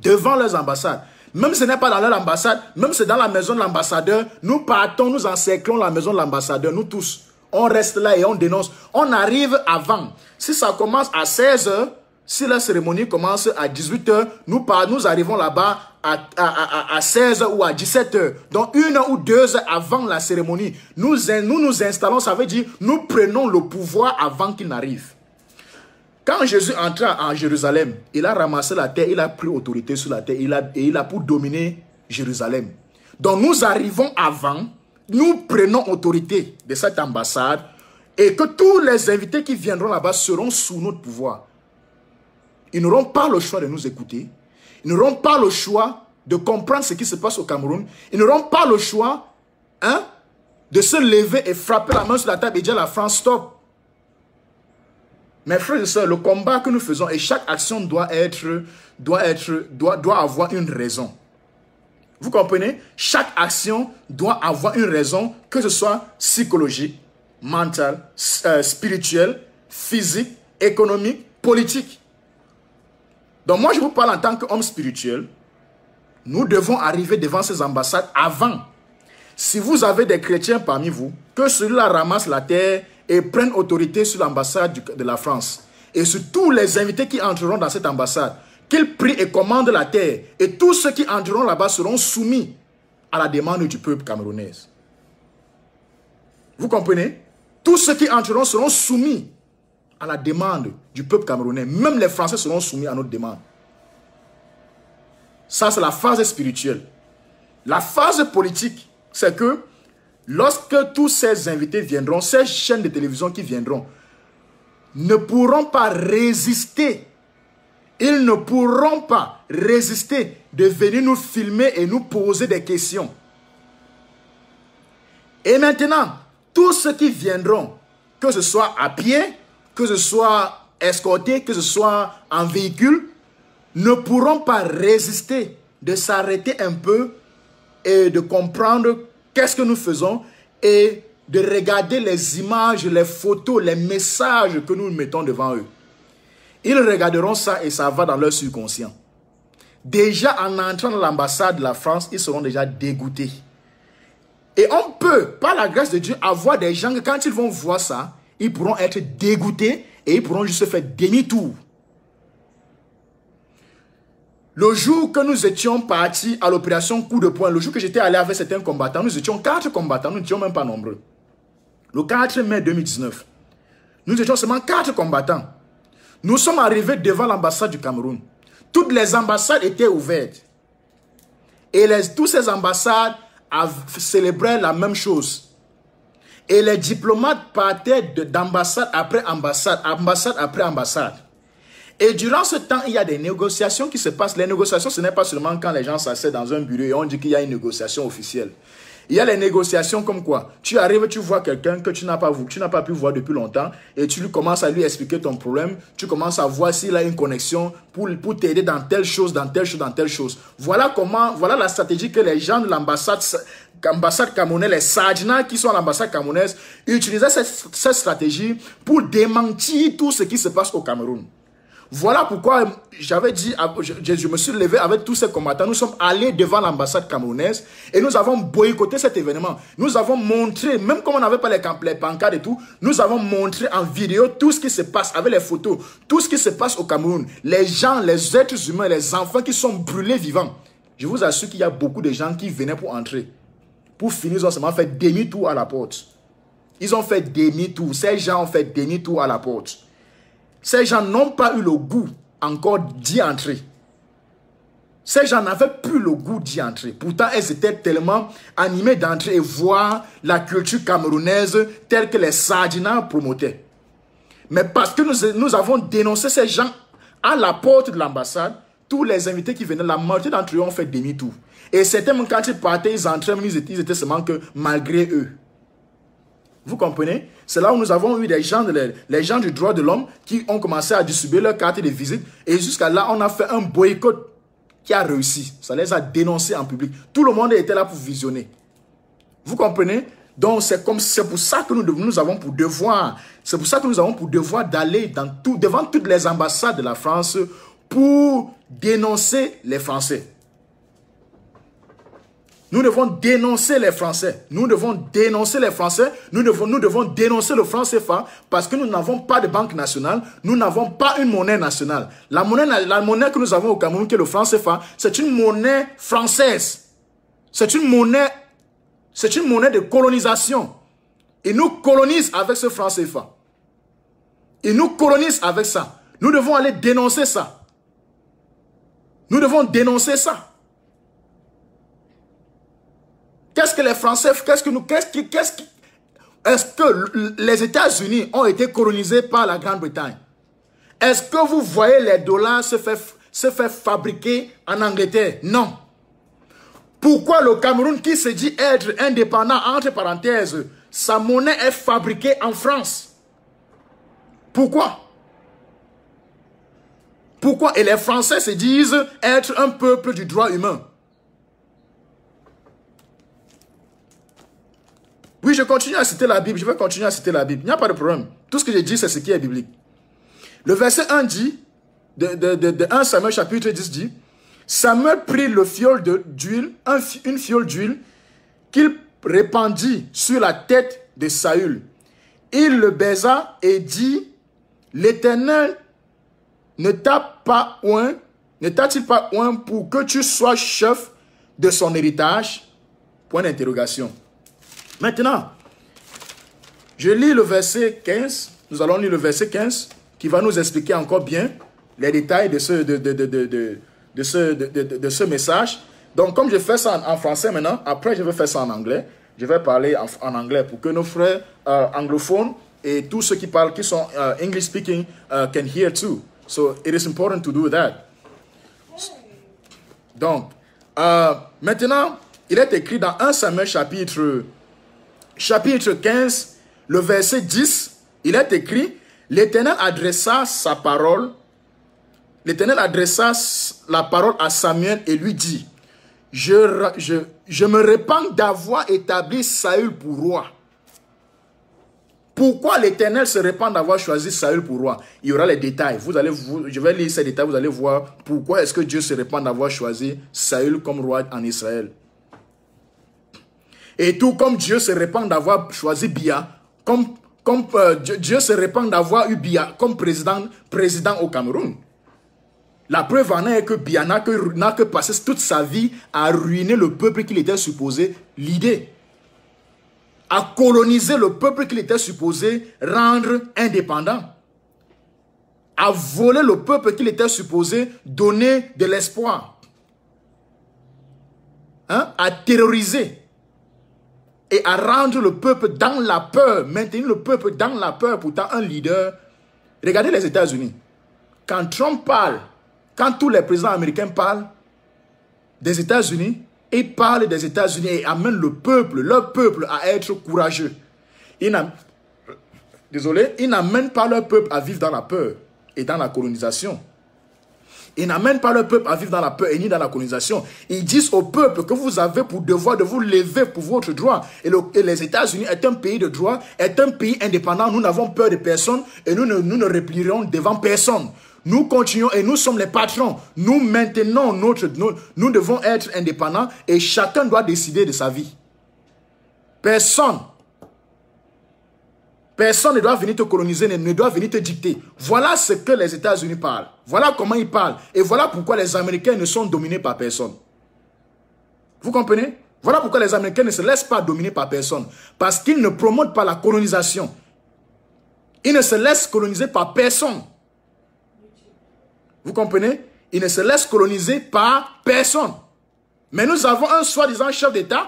Devant leurs ambassades. Même si ce n'est pas dans leur ambassade, même si c'est dans la maison de l'ambassadeur, nous partons, nous encerclons la maison de l'ambassadeur, nous tous. On reste là et on dénonce. On arrive avant. Si ça commence à 16 h, si la cérémonie commence à 18 h, nous arrivons là-bas à 16 h ou à 17 h. Donc 1 ou 2 heures avant la cérémonie, nous nous installons, ça veut dire nous prenons le pouvoir avant qu'il n'arrive. Quand Jésus entra en Jérusalem, il a ramassé la terre, il a pris autorité sur la terre, il a pour dominer Jérusalem. Donc nous arrivons avant, nous prenons autorité de cette ambassade et que tous les invités qui viendront là-bas seront sous notre pouvoir. Ils n'auront pas le choix de nous écouter, ils n'auront pas le choix de comprendre ce qui se passe au Cameroun, ils n'auront pas le choix de se lever et frapper la main sur la table et dire à la France, stop. Mes frères et sœurs, le combat que nous faisons et chaque action doit avoir une raison. Vous comprenez? Chaque action doit avoir une raison, que ce soit psychologique, mentale, spirituelle, physique, économique, politique. Donc moi, je vous parle en tant qu'homme spirituel. Nous devons arriver devant ces ambassades avant. Si vous avez des chrétiens parmi vous, que ceux-là ramassent la terre et prennent autorité sur l'ambassade de la France. Et sur tous les invités qui entreront dans cette ambassade, qu'ils prient et commandent la terre. Et tous ceux qui entreront là-bas seront soumis à la demande du peuple camerounais. Vous comprenez? Tous ceux qui entreront seront soumis à la demande du peuple camerounais. Même les Français seront soumis à notre demande. Ça, c'est la phase spirituelle. La phase politique, c'est que lorsque tous ces invités viendront, ces chaînes de télévision qui viendront, ne pourront pas résister. Ils ne pourront pas résister de venir nous filmer et nous poser des questions. Et maintenant, tous ceux qui viendront, que ce soit à pied, que ce soit escorté, que ce soit en véhicule, ne pourront pas résister de s'arrêter un peu et de comprendre qu'est-ce que nous faisons et de regarder les images, les photos, les messages que nous mettons devant eux. Ils regarderont ça et ça va dans leur subconscient. Déjà en entrant dans l'ambassade de la France, ils seront déjà dégoûtés. Et on peut, par la grâce de Dieu, avoir des gens que quand ils vont voir ça, ils pourront être dégoûtés et ils pourront juste faire demi-tour. Le jour que nous étions partis à l'opération coup de poing, le jour que j'étais allé avec certains combattants, nous étions 4 combattants, nous n'étions même pas nombreux. Le 4 mai 2019, nous étions seulement 4 combattants. Nous sommes arrivés devant l'ambassade du Cameroun. Toutes les ambassades étaient ouvertes. Et toutes ces ambassades célébraient la même chose. Et les diplomates partaient d'ambassade après ambassade, ambassade après ambassade. Et durant ce temps, il y a des négociations qui se passent. Les négociations, ce n'est pas seulement quand les gens s'asseyent dans un bureau et on dit qu'il y a une négociation officielle. Il y a les négociations comme quoi? Tu arrives, tu vois quelqu'un que tu n'as pas pu voir depuis longtemps et tu commences à lui expliquer ton problème. Tu commences à voir s'il a une connexion pour t'aider dans telle chose, dans telle chose, dans telle chose. Voilà la stratégie que les gens de l'ambassade camerounaise, les Sadjina qui sont à l'ambassade camerounaise, utilisaient cette stratégie pour démentir tout ce qui se passe au Cameroun. Voilà pourquoi j'avais dit, je me suis levé avec tous ces combattants. Nous sommes allés devant l'ambassade camerounaise et nous avons boycotté cet événement. Nous avons montré, même comme on n'avait pas les pancartes et tout, nous avons montré en vidéo tout ce qui se passe avec les photos, tout ce qui se passe au Cameroun. Les gens, les êtres humains, les enfants qui sont brûlés vivants. Je vous assure qu'il y a beaucoup de gens qui venaient pour entrer. Pour finir, ils ont seulement fait demi-tour à la porte. Ils ont fait demi-tour. Ces gens ont fait demi-tour à la porte. Ces gens n'ont pas eu le goût encore d'y entrer. Ces gens n'avaient plus le goût d'y entrer. Pourtant, elles étaient tellement animées d'entrer et voir la culture camerounaise telle que les Sadjina promotaient. Mais parce que nous avons dénoncé ces gens à la porte de l'ambassade, tous les invités qui venaient, la majorité d'entre eux ont fait demi-tour. Et certains, quand ils partaient, ils entraient, mais ils étaient seulement que malgré eux. Vous comprenez? C'est là où nous avons eu des gens, les gens du droit de l'homme qui ont commencé à distribuer leurs cartes de visite. Et jusqu'à là, on a fait un boycott qui a réussi. Ça les a dénoncés en public. Tout le monde était là pour visionner. Vous comprenez? Donc, c'est pour ça que nous avons pour devoir. C'est pour ça que nous avons pour devoir d'aller devant toutes les ambassades de la France pour dénoncer les Français. Nous devons dénoncer les Français. Nous devons dénoncer les Français. Nous devons dénoncer le franc CFA parce que nous n'avons pas de banque nationale. Nous n'avons pas une monnaie nationale. La monnaie que nous avons au Cameroun, qui est le franc CFA, c'est une monnaie française. C'est une monnaie de colonisation. Ils nous colonisent avec ce franc CFA. Ils nous colonisent avec ça. Nous devons aller dénoncer ça. Nous devons dénoncer ça. Qu'est-ce que les Français, est-ce que les États-Unis ont été colonisés par la Grande-Bretagne? Est-ce que vous voyez les dollars se faire fabriquer en Angleterre? Non. Pourquoi le Cameroun qui se dit être indépendant, entre parenthèses, sa monnaie est fabriquée en France? Pourquoi? Pourquoi? Et les Français se disent être un peuple du droit humain. Oui, je continue à citer la Bible. Je vais continuer à citer la Bible. Il n'y a pas de problème. Tout ce que je dis, c'est ce qui est biblique. Le verset 1 dit, de 1 Samuel chapitre 10 dit, Samuel prit le fiole d'huile, une fiole d'huile, qu'il répandit sur la tête de Saül. Il le baisa et dit, l'Éternel ne t'a-t-il pas oint pour que tu sois chef de son héritage? Point d'interrogation. Maintenant, je lis le verset 15. Nous allons lire le verset 15 qui va nous expliquer encore bien les détails de ce message. Donc, comme je fais ça en français maintenant, après je vais faire ça en anglais. Je vais parler en anglais pour que nos frères anglophones et tous ceux qui parlent, qui sont English speaking, can hear too. So, it is important to do that. Donc, maintenant, il est écrit dans 1 Samuel chapitre 15, le verset 10, il est écrit, l'Éternel adressa sa parole, l'Éternel adressa la parole à Samuel et lui dit, je me répands d'avoir établi Saül pour roi. Pourquoi l'Éternel se répand d'avoir choisi Saül pour roi? Il y aura les détails. Je vais lire ces détails, vous allez voir pourquoi est-ce que Dieu se répand d'avoir choisi Saül comme roi en Israël. Et tout comme Dieu se répand d'avoir choisi Biya, Dieu se répand d'avoir eu Biya comme président au Cameroun. La preuve en est que Biya n'a que passé toute sa vie à ruiner le peuple qu'il était supposé leader, à coloniser le peuple qu'il était supposé rendre indépendant, à voler le peuple qu'il était supposé donner de l'espoir, à terroriser et à rendre le peuple dans la peur, maintenir le peuple dans la peur. Pourtant un leader, regardez les États-Unis, quand Trump parle, quand tous les présidents américains parlent des États-Unis, ils parlent des États-Unis et amènent leur peuple à être courageux. Ils n'amènent pas leur peuple à vivre dans la peur et dans la colonisation. Ils n'amènent pas leur peuple à vivre dans la peur et ni dans la colonisation. Ils disent au peuple que vous avez pour devoir de vous lever pour votre droit. Et les États-Unis est un pays de droit, est un pays indépendant. Nous n'avons peur de personne et nous ne replierons devant personne. Nous continuons et nous sommes les patrons. Nous maintenons nous devons être indépendants et chacun doit décider de sa vie. Personne ne doit venir te coloniser, ne doit venir te dicter. Voilà ce que les États-Unis parlent. Voilà comment ils parlent. Et voilà pourquoi les Américains ne sont dominés par personne. Vous comprenez? Voilà pourquoi les Américains ne se laissent pas dominer par personne. Parce qu'ils ne promotent pas la colonisation. Ils ne se laissent coloniser par personne. Vous comprenez? Ils ne se laissent coloniser par personne. Mais nous avons un soi-disant chef d'État,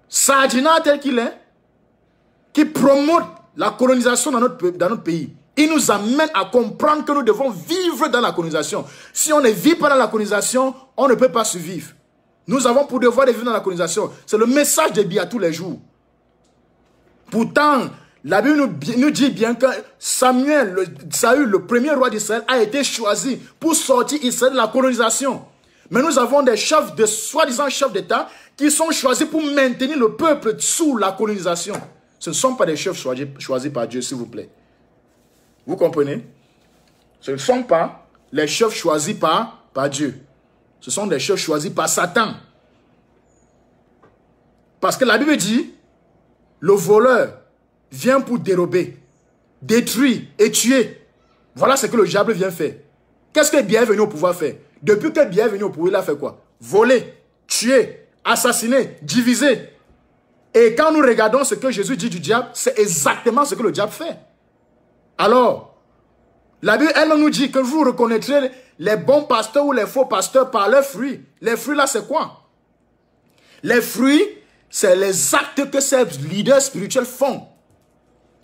Sadina tel qu'il est, qui promote la colonisation dans notre pays. Il nous amène à comprendre que nous devons vivre dans la colonisation. Si on ne vit pas dans la colonisation, on ne peut pas survivre. Nous avons pour devoir de vivre dans la colonisation. C'est le message de Biya tous les jours. Pourtant, la Bible nous dit bien que Saül, le premier roi d'Israël, a été choisi pour sortir Israël de la colonisation. Mais nous avons des chefs, de soi-disant chefs d'État, qui sont choisis pour maintenir le peuple sous la colonisation. Ce ne sont pas des chefs choisis par Dieu, s'il vous plaît. Vous comprenez? Ce ne sont pas les chefs choisis par Dieu. Ce sont des chefs choisis par Satan. Parce que la Bible dit, le voleur vient pour dérober, détruire et tuer. Voilà ce que le diable vient faire. Qu'est-ce que Biya est venu au pouvoir faire? Depuis que Biya est venu au pouvoir, il a fait quoi? Voler, tuer, assassiner, diviser. Et quand nous regardons ce que Jésus dit du diable, c'est exactement ce que le diable fait. Alors, la Bible, elle nous dit que vous reconnaîtrez les bons pasteurs ou les faux pasteurs par leurs fruits. Les fruits là, c'est quoi? Les fruits, c'est les actes que ces leaders spirituels font.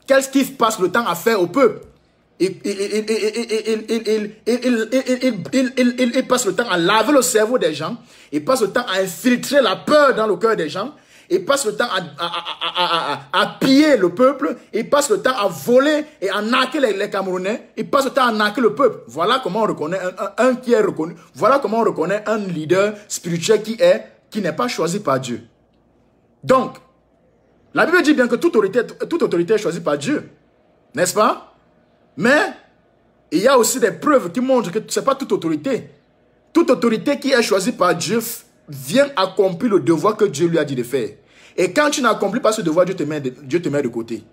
Qu'est-ce qu'ils passent le temps à faire au peuple? Ils passent le temps à laver le cerveau des gens. Ils passent le temps à infiltrer la peur dans le cœur des gens. il passe le temps à piller le peuple, il passe le temps à voler et à narquer les Camerounais, il passe le temps à narquer le peuple. Voilà comment on reconnaît un qui est reconnu. Voilà comment on reconnaît un leader spirituel qui n'est pas choisi par Dieu. Donc, la Bible dit bien que toute autorité est choisie par Dieu. N'est-ce pas? Mais il y a aussi des preuves qui montrent que ce n'est pas toute autorité. Toute autorité qui est choisie par Dieu vient accomplir le devoir que Dieu lui a dit de faire. Et quand tu n'accomplis pas ce devoir, Dieu te met de côté.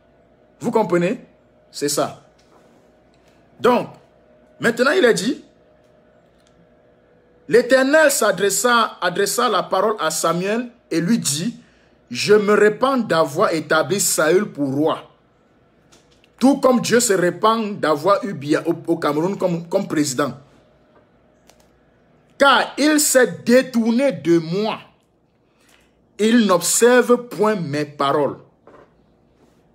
Vous comprenez? C'est ça. Donc, maintenant il est dit, l'Éternel adressa la parole à Samuel et lui dit, je me répands d'avoir établi Saül pour roi. Tout comme Dieu se répand d'avoir eu Biya au Cameroun comme président. Car il s'est détourné de moi. Il n'observe point mes paroles.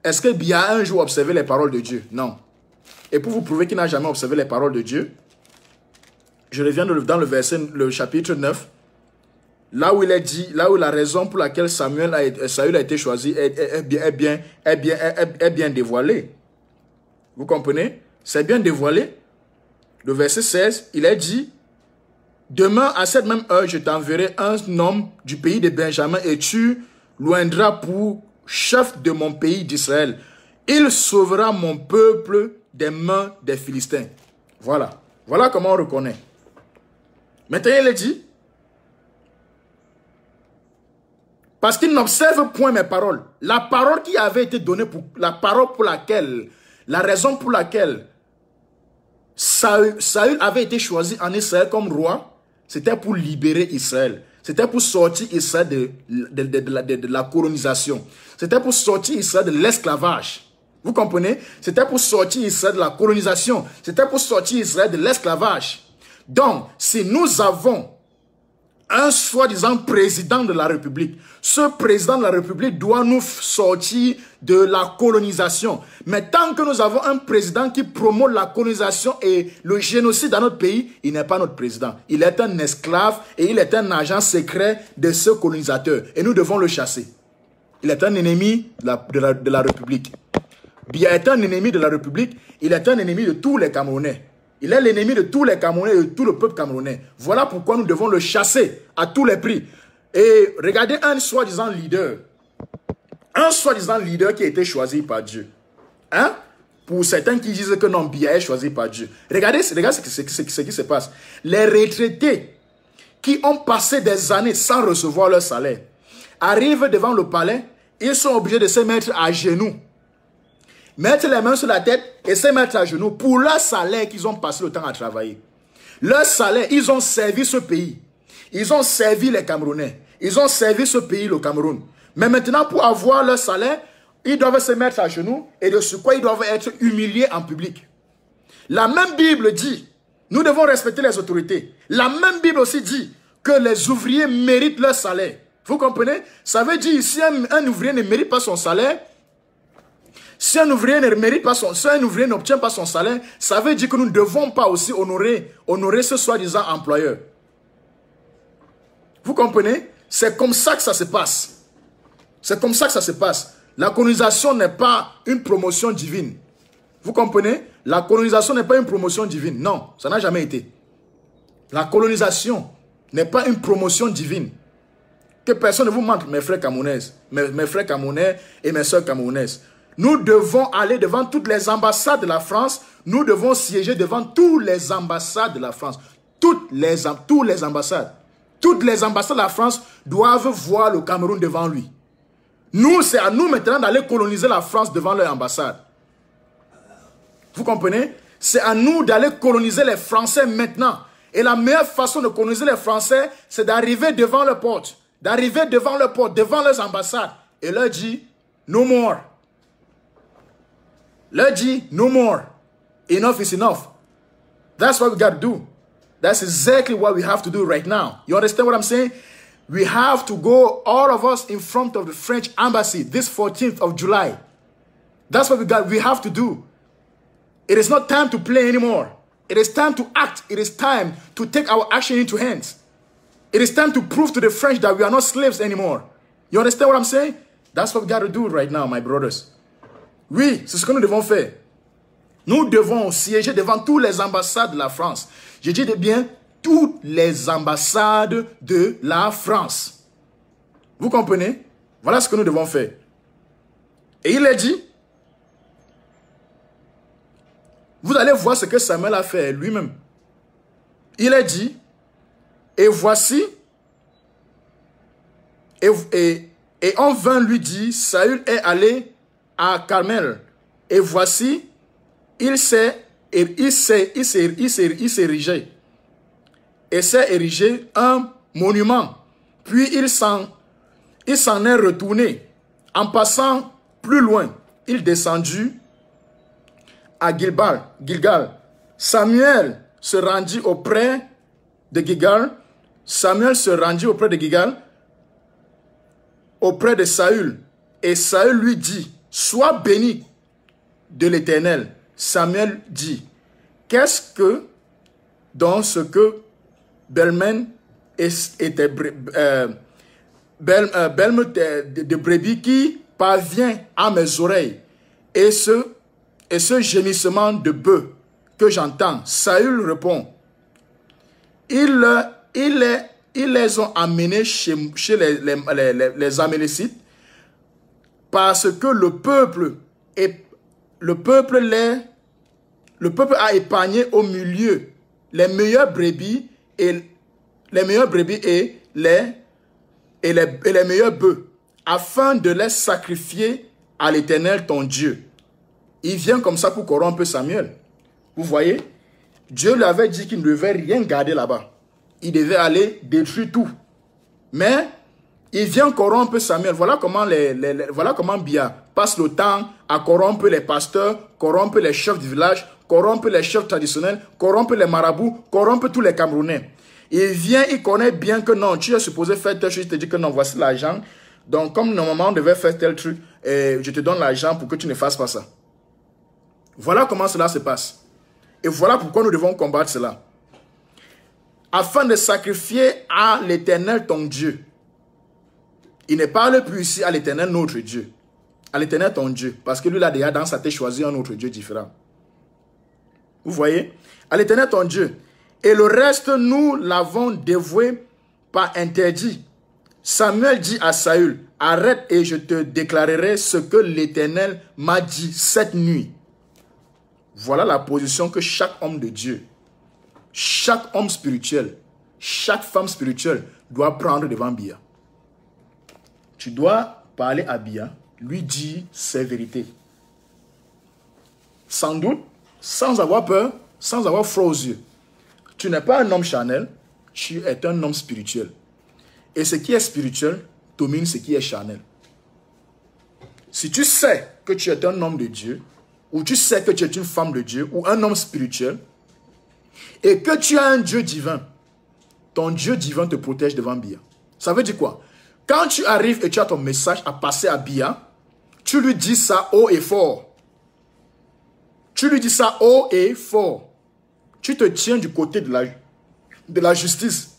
Est-ce que Biya a un jour observé les paroles de Dieu? Non. Et pour vous prouver qu'il n'a jamais observé les paroles de Dieu, je reviens dans le chapitre 9, là où il est dit, là où la raison pour laquelle Saül a été choisi est bien dévoilée. Vous comprenez? C'est bien dévoilé. Le verset 16, il est dit, demain à cette même heure, je t'enverrai un homme du pays de Benjamin et tu l'oindras pour chef de mon pays d'Israël. Il sauvera mon peuple des mains des Philistins. Voilà. Voilà comment on reconnaît. Maintenant, il est dit, parce qu'il n'observe point mes paroles. La parole qui avait été donnée, la raison pour laquelle Saül avait été choisi en Israël comme roi, c'était pour libérer Israël. C'était pour sortir Israël de la colonisation. C'était pour sortir Israël de l'esclavage. Vous comprenez? C'était pour sortir Israël de la colonisation. C'était pour sortir Israël de l'esclavage. Donc, si nous avons un soi-disant président de la République, ce président de la République doit nous sortir de la colonisation. Mais tant que nous avons un président qui promeut la colonisation et le génocide dans notre pays, il n'est pas notre président. Il est un esclave et il est un agent secret de ce colonisateur. Et nous devons le chasser. Il est un ennemi de la République. Biya est un ennemi de la République. Il est un ennemi de tous les Camerounais. Il est l'ennemi de tous les Camerounais et de tout le peuple camerounais. Voilà pourquoi nous devons le chasser à tous les prix. Et regardez un soi-disant leader. Un soi-disant leader qui a été choisi par Dieu. Hein? Pour certains qui disent que non, Biya est choisi par Dieu. Regardez ce qui se passe. Les retraités qui ont passé des années sans recevoir leur salaire arrivent devant le palais. Ils sont obligés de se mettre à genoux. Mettre les mains sur la tête et se mettre à genoux pour leur salaire qu'ils ont passé le temps à travailler. Leur salaire, ils ont servi ce pays. Ils ont servi les Camerounais. Ils ont servi ce pays, le Cameroun. Mais maintenant, pour avoir leur salaire, ils doivent se mettre à genoux et de ce quoi ils doivent être humiliés en public. La même Bible dit, nous devons respecter les autorités. La même Bible aussi dit que les ouvriers méritent leur salaire. Vous comprenez? Ça veut dire, si un ouvrier ne mérite pas son salaire, si un ouvrier n'obtient pas son salaire, ça veut dire que nous ne devons pas aussi honorer ce soi-disant employeur. Vous comprenez? C'est comme ça que ça se passe. C'est comme ça que ça se passe. La colonisation n'est pas une promotion divine. Vous comprenez? La colonisation n'est pas une promotion divine. Non, ça n'a jamais été. La colonisation n'est pas une promotion divine. Que personne ne vous mente, mes frères camerounaises, mes frères camerounais et mes soeurs camerounaises. Nous devons aller devant toutes les ambassades de la France. Nous devons siéger devant toutes les ambassades de la France. Toutes les ambassades. Toutes les ambassades de la France doivent voir le Cameroun devant lui. Nous, c'est à nous maintenant d'aller coloniser la France devant leur ambassade. Vous comprenez? C'est à nous d'aller coloniser les Français maintenant. Et la meilleure façon de coloniser les Français, c'est d'arriver devant leurs portes. D'arriver devant leurs portes, devant leurs ambassades. Et leur dire, no more. Leur dit, no more. Enough is enough. That's what we got to do. That's exactly what we have to do right now. You understand what I'm saying? We have to go, all of us, in front of the French embassy this 14th of July. That's what we have to do. It is not time to play anymore. It is time to act. It is time to take our action into hands. It is time to prove to the French that we are not slaves anymore. You understand what I'm saying? That's what we got to do right now, my brothers. Oui, c'est ce que nous devons faire. Nous devons siéger devant toutes les ambassades de la France. Je dis bien toutes les ambassades de la France. Vous comprenez? Voilà ce que nous devons faire. Et il a dit, vous allez voir ce que Samuel a fait lui-même. Il a dit, et voici, et on vint lui dire, Saül est allé à Carmel, et voici, il s'est érigé, et s'est érigé un monument. Puis il s'en est retourné. En passant plus loin, il descendit à Gilgal. Samuel se rendit auprès de Gilgal. Samuel se rendit auprès de Gilgal, auprès de Saül. Et Saül lui dit, sois béni de l'Éternel. Samuel dit, qu'est-ce que dans ce que Belmen était de brebis qui parvient à mes oreilles, et ce gémissement de bœuf que j'entends. Saül répond, ils les ont amenés chez les Amélécites parce que le peuple a épargné au milieu les meilleures brebis et les meilleurs bœufs, afin de les sacrifier à l'Éternel ton Dieu. Il vient comme ça pour corrompre Samuel. Vous voyez? Dieu lui avait dit qu'il ne devait rien garder là-bas. Il devait aller détruire tout. Mais il vient corrompre Samuel. Voilà comment Bia passe le temps à corrompre les pasteurs, corrompre les chefs du village, corrompre les chefs traditionnels, corrompre les marabouts, corrompre tous les Camerounais. Il vient, il connaît bien que non, tu es supposé faire tel truc, il te dit que non, voici l'argent. Donc, comme normalement on devait faire tel truc, je te donne l'argent pour que tu ne fasses pas ça. Voilà comment cela se passe. Et voilà pourquoi nous devons combattre cela. Afin de sacrifier à l'Éternel ton Dieu. Il ne parle plus ici à l'Éternel notre Dieu. À l'Éternel ton Dieu. Parce que lui, là, déjà dans sa tête, choisi un autre Dieu différent. Vous voyez? À l'Éternel ton Dieu. Et le reste, nous l'avons dévoué par interdit. Samuel dit à Saül, arrête et je te déclarerai ce que l'Éternel m'a dit cette nuit. Voilà la position que chaque homme de Dieu, chaque homme spirituel, chaque femme spirituelle doit prendre devant Bia. Tu dois parler à Bia, lui dire ses vérités. Sans doute, sans avoir peur, sans avoir froid aux yeux. Tu n'es pas un homme charnel, tu es un homme spirituel. Et ce qui est spirituel domine ce qui est charnel. Si tu sais que tu es un homme de Dieu, ou tu sais que tu es une femme de Dieu, ou un homme spirituel, et que tu as un Dieu divin, ton Dieu divin te protège devant Bia. Ça veut dire quoi? Quand tu arrives et tu as ton message à passer à Bia, tu lui dis ça haut et fort. Tu lui dis ça haut et fort. Tu te tiens du côté de la justice.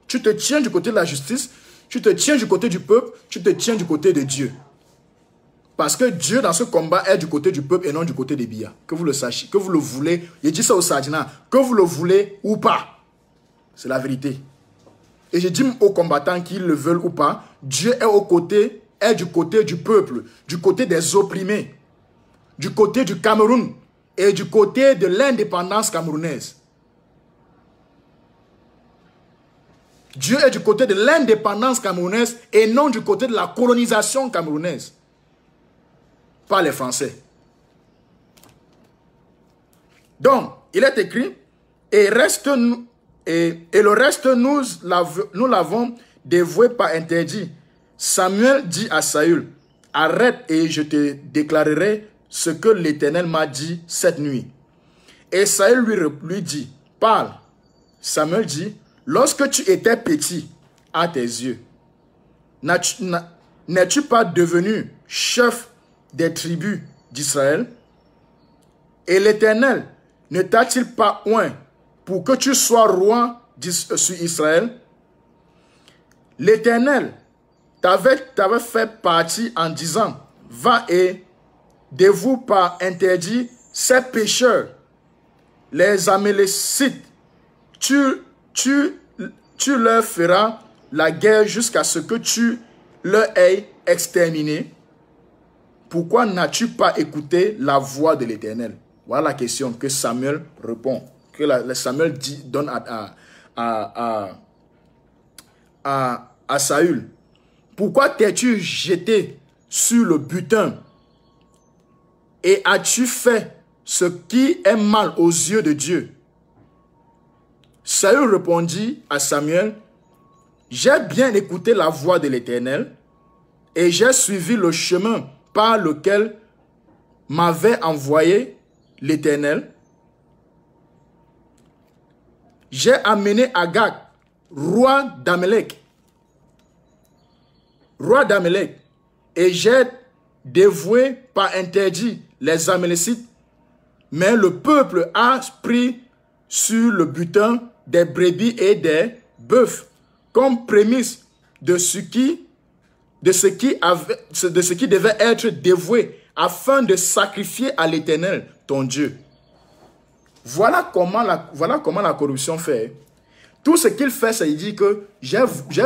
Tu te tiens du côté de la justice, tu te tiens du côté du peuple, tu te tiens du côté de Dieu. Parce que Dieu, dans ce combat, est du côté du peuple et non du côté des Bia. Que vous le sachiez, que vous le voulez. Je dis ça au Sadina. Que vous le voulez ou pas. C'est la vérité. Et je dis aux combattants qu'ils le veulent ou pas, Dieu est du côté du peuple, du côté des opprimés, du côté du Cameroun et du côté de l'indépendance camerounaise. Dieu est du côté de l'indépendance camerounaise et non du côté de la colonisation camerounaise. Par les Français. Donc, il est écrit, et le reste, nous l'avons dévoué par interdit. Samuel dit à Saül, arrête et je te déclarerai ce que l'Éternel m'a dit cette nuit. Et Saül lui dit, parle. Samuel dit, lorsque tu étais petit à tes yeux, n'es-tu pas devenu chef des tribus d'Israël? Et l'Éternel ne t'a-t-il pas oint pour que tu sois roi sur Israël? L'Éternel t'avais fait partie en disant, va et dévoue par interdit ces pécheurs, les Amélécites. Tu leur feras la guerre jusqu'à ce que tu leur aies exterminé. Pourquoi n'as-tu pas écouté la voix de l'Éternel? Voilà la question que Samuel répond, que Samuel donne à Saül. Pourquoi t'es-tu jeté sur le butin et as-tu fait ce qui est mal aux yeux de Dieu? Saül répondit à Samuel, j'ai bien écouté la voix de l'Éternel et j'ai suivi le chemin par lequel m'avait envoyé l'Éternel. J'ai amené Agag, roi d'Amalek, et j'ai dévoué par interdit les Amélécites, mais le peuple a pris sur le butin des brebis et des bœufs comme prémisse de ce qui devait être dévoué afin de sacrifier à l'Éternel, ton Dieu. Voilà comment la corruption fait. Tout ce qu'il fait, c'est qu'il dit que j'ai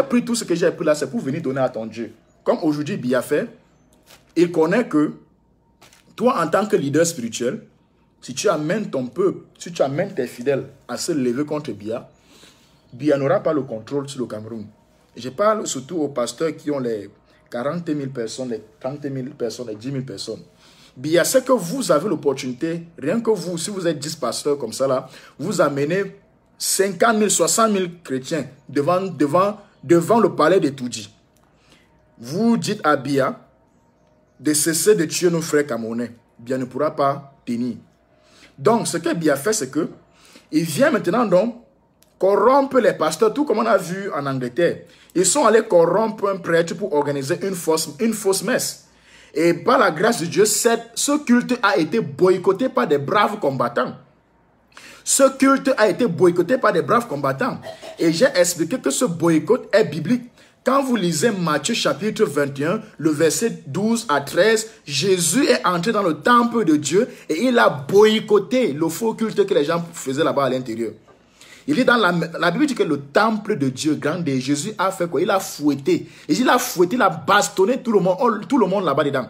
pris tout ce que j'ai pris là, c'est pour venir donner à ton Dieu. Comme aujourd'hui Biya fait, il connaît que toi, en tant que leader spirituel, si tu amènes ton peuple, si tu amènes tes fidèles à se lever contre Biya, Biya n'aura pas le contrôle sur le Cameroun. Et je parle surtout aux pasteurs qui ont les 40 000 personnes, les 30 000 personnes, les 10 000 personnes. Biya, c'est que vous avez l'opportunité, rien que vous, si vous êtes 10 pasteurs comme ça là, vous amenez 50 000, 60 000 chrétiens devant le palais de Toudji. Vous dites à Biya de cesser de tuer nos frères camerounais. Biya ne pourra pas tenir. Donc, ce que Biya fait, c'est que il vient maintenant donc corrompre les pasteurs, tout comme on a vu en Angleterre. Ils sont allés corrompre un prêtre pour organiser une fausse messe. Et par la grâce de Dieu, ce culte a été boycotté par des braves combattants. Ce culte a été boycotté par des braves combattants. Et j'ai expliqué que ce boycott est biblique. Quand vous lisez Matthieu chapitre 21, le verset 12 à 13, Jésus est entré dans le temple de Dieu et il a boycotté le faux culte que les gens faisaient là-bas à l'intérieur. Il est dans la Bible dit que le temple de Dieu, grand et Jésus a fait quoi? Il a fouetté. Et il a fouetté, il a bastonné tout le monde là-bas dedans.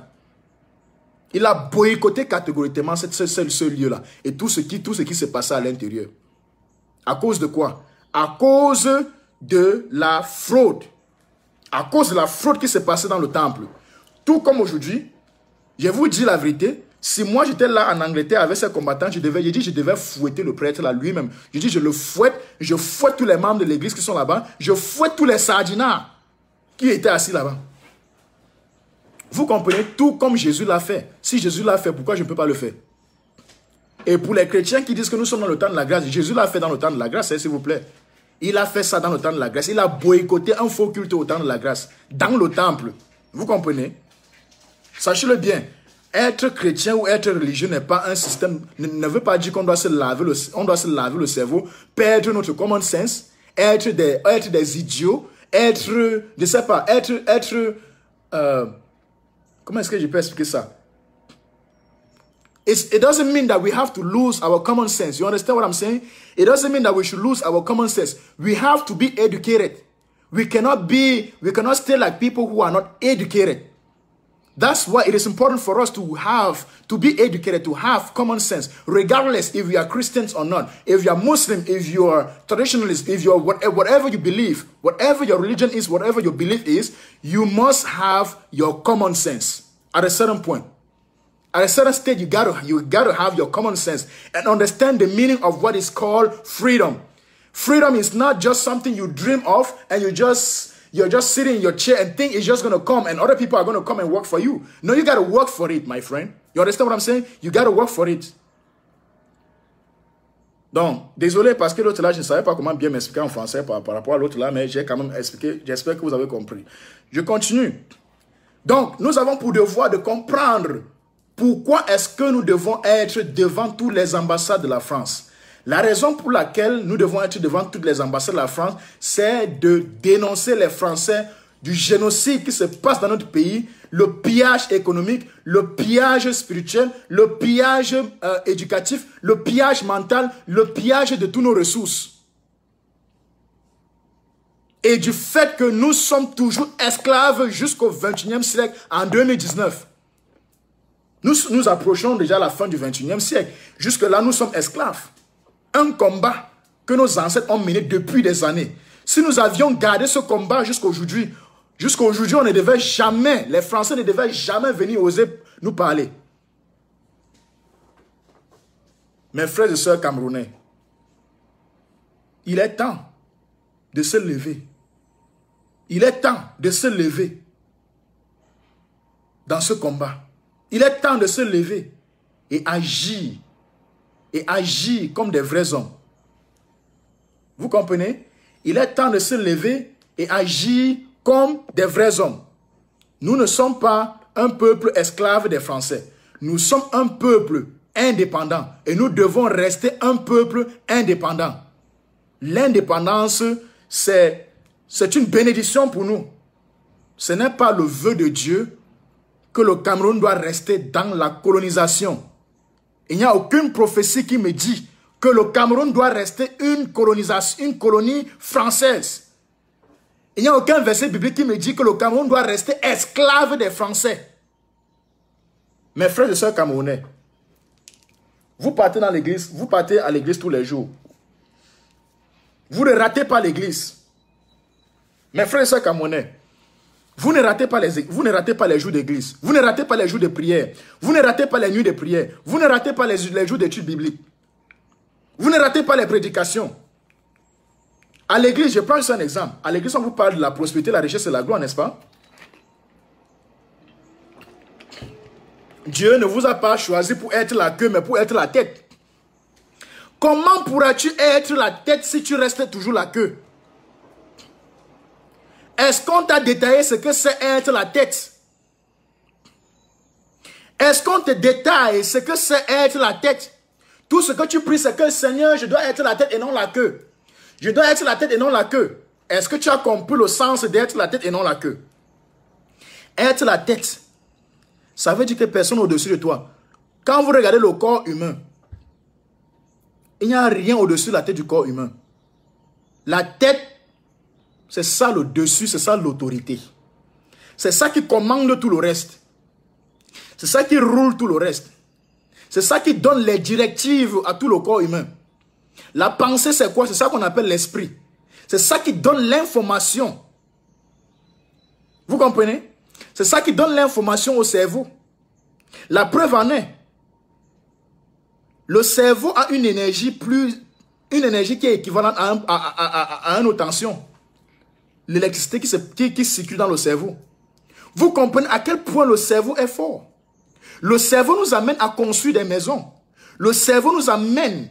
Il a boycotté catégoriquement ce lieu-là. Et tout ce qui s'est passé à l'intérieur. À cause de quoi? À cause de la fraude. À cause de la fraude qui s'est passée dans le temple. Tout comme aujourd'hui, je vous dis la vérité, si moi j'étais là en Angleterre avec ces combattants, je devais fouetter le prêtre là lui-même. Je dis, je fouette tous les membres de l'église qui sont là-bas, je fouette tous les sardinards qui étaient assis là-bas. Vous comprenez, tout comme Jésus l'a fait. Si Jésus l'a fait, pourquoi je ne peux pas le faire? Et pour les chrétiens qui disent que nous sommes dans le temps de la grâce, Jésus l'a fait dans le temps de la grâce, s'il vous plaît. Il a fait ça dans le temps de la grâce. Il a boycotté un faux culte au temps de la grâce. Dans le temple. Vous comprenez? Sachez-le bien. Être chrétien ou être religieux n'est pas un système. Ne veut pas dire qu'on doit se laver le cerveau, perdre notre common sense, être des idiots, je ne sais pas, comment est-ce que je peux expliquer ça? It doesn't mean that we have to lose our common sense. You understand what I'm saying? It doesn't mean that we should lose our common sense. We have to be educated. We cannot stay like people who are not educated. That's why it is important for us to be educated, to have common sense, regardless if we are Christians or not. If you are Muslim, if you are traditionalist, if you are whatever you believe, whatever your religion is, whatever your belief is, you must have your common sense at a certain point. At a certain stage, you gotta have your common sense and understand the meaning of what is called freedom. Freedom is not just something you dream of and you're just sitting in your chair and think it's just going to come and other people are going to come and work for you. No, you got to work for it, my friend. You understand what I'm saying? You got to work for it. Donc, désolé parce que l'autre là, je ne savais pas comment bien m'expliquer en français par rapport à l'autre là, mais j'ai quand même expliqué. J'espère que vous avez compris. Je continue. Donc, nous avons pour devoir de comprendre pourquoi est-ce que nous devons être devant toutes les ambassades de la France. La raison pour laquelle nous devons être devant toutes les ambassades de la France, c'est de dénoncer les Français du génocide qui se passe dans notre pays, le pillage économique, le pillage spirituel, le pillage éducatif, le pillage mental, le pillage de toutes nos ressources. Et du fait que nous sommes toujours esclaves jusqu'au 21e siècle, en 2019. Nous approchons déjà la fin du 21e siècle. Jusque-là, nous sommes esclaves. Un combat que nos ancêtres ont mené depuis des années. Si nous avions gardé ce combat jusqu'à aujourd'hui, on ne devait jamais, les Français ne devaient jamais venir oser nous parler. Mes frères et sœurs camerounais, il est temps de se lever. Il est temps de se lever dans ce combat. Il est temps de se lever et agir comme des vrais hommes. Vous comprenez? Il est temps de se lever et agir comme des vrais hommes. Nous ne sommes pas un peuple esclave des Français. Nous sommes un peuple indépendant et nous devons rester un peuple indépendant. L'indépendance, c'est une bénédiction pour nous. Ce n'est pas le vœu de Dieu que le Cameroun doit rester dans la colonisation. Il n'y a aucune prophétie qui me dit que le Cameroun doit rester une colonie française. Il n'y a aucun verset biblique qui me dit que le Cameroun doit rester esclave des Français. Mes frères et sœurs camerounais, vous partez dans l'église, vous partez à l'église tous les jours. Vous ne ratez pas l'église. Mes frères et sœurs camerounais, vous ne ratez pas les jours d'église. Vous ne ratez pas les jours de prière. Vous ne ratez pas les nuits de prière. Vous ne ratez pas les jours d'études bibliques. Vous ne ratez pas les prédications. À l'église, je prends juste un exemple. À l'église, on vous parle de la prospérité, la richesse et la gloire, n'est-ce pas? Dieu ne vous a pas choisi pour être la queue, mais pour être la tête. Comment pourras-tu être la tête si tu restes toujours la queue? Est-ce qu'on t'a détaillé ce que c'est être la tête? Est-ce qu'on te détaille ce que c'est être la tête? Tout ce que tu pries, c'est que Seigneur, je dois être la tête et non la queue. Je dois être la tête et non la queue. Est-ce que tu as compris le sens d'être la tête et non la queue? Être la tête, ça veut dire que personne au-dessus de toi. Quand vous regardez le corps humain, il n'y a rien au-dessus de la tête du corps humain. La tête, c'est ça le dessus, c'est ça l'autorité. C'est ça qui commande tout le reste. C'est ça qui roule tout le reste. C'est ça qui donne les directives à tout le corps humain. La pensée, c'est quoi? C'est ça qu'on appelle l'esprit. C'est ça qui donne l'information. Vous comprenez? C'est ça qui donne l'information au cerveau. La preuve en est. Le cerveau a une énergie qui est équivalente à une autre tension. L'électricité qui circule dans le cerveau. Vous comprenez à quel point le cerveau est fort. Le cerveau nous amène à construire des maisons. Le cerveau nous amène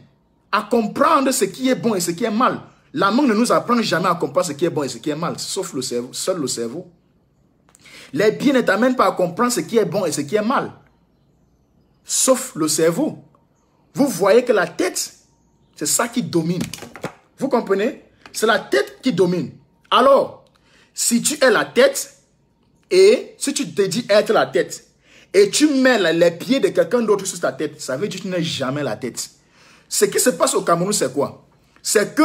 à comprendre ce qui est bon et ce qui est mal. La main ne nous apprend jamais à comprendre ce qui est bon et ce qui est mal, sauf le cerveau, seul le cerveau. Les pieds ne t'amènent pas à comprendre ce qui est bon et ce qui est mal, sauf le cerveau. Vous voyez que la tête, c'est ça qui domine. Vous comprenez? C'est la tête qui domine. Alors, si tu es la tête, et si tu te dis être la tête, et tu mets les pieds de quelqu'un d'autre sur ta tête, ça veut dire que tu n'es jamais la tête. Ce qui se passe au Cameroun, c'est quoi? C'est que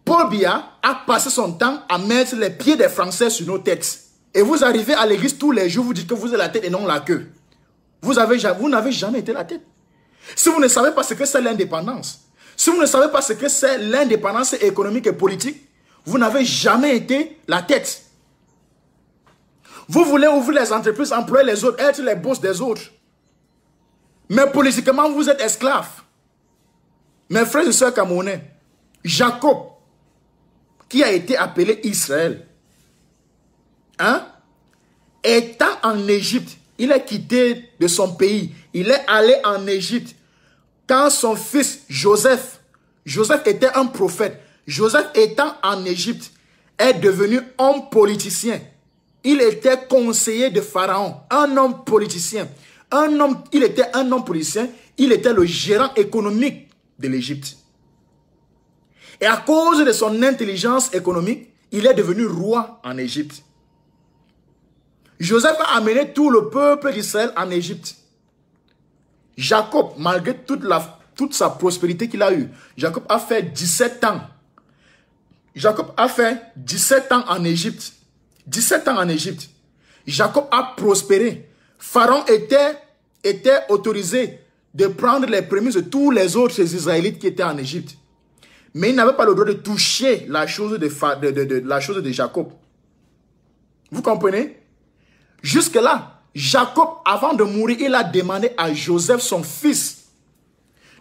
Paul Biya a passé son temps à mettre les pieds des Français sur nos têtes. Et vous arrivez à l'église tous les jours, vous dites que vous êtes la tête et non la queue. Vous n'avez jamais été la tête. Si vous ne savez pas ce que c'est l'indépendance, si vous ne savez pas ce que c'est l'indépendance économique et politique, vous n'avez jamais été la tête. Vous voulez ouvrir les entreprises, employer les autres, être les boss des autres. Mais politiquement, vous êtes esclaves. Mes frères et sœurs camerounais, Jacob, qui a été appelé Israël, étant en Égypte, il est quitté de son pays. Il est allé en Égypte. Quand son fils Joseph était un prophète, Joseph étant en Égypte, est devenu homme politicien. Il était conseiller de Pharaon, un homme politicien. Il était un homme politicien, il était le gérant économique de l'Égypte. Et à cause de son intelligence économique, il est devenu roi en Égypte. Joseph a amené tout le peuple d'Israël en Égypte. Jacob, malgré toute sa prospérité qu'il a eue, Jacob a fait 17 ans. Jacob a fait 17 ans en Égypte. 17 ans en Égypte. Jacob a prospéré. Pharaon était autorisé de prendre les prémices de tous les autres Israélites qui étaient en Égypte. Mais il n'avait pas le droit de toucher la chose de Jacob. Vous comprenez? Jusque-là, Jacob, avant de mourir, il a demandé à Joseph, son fils,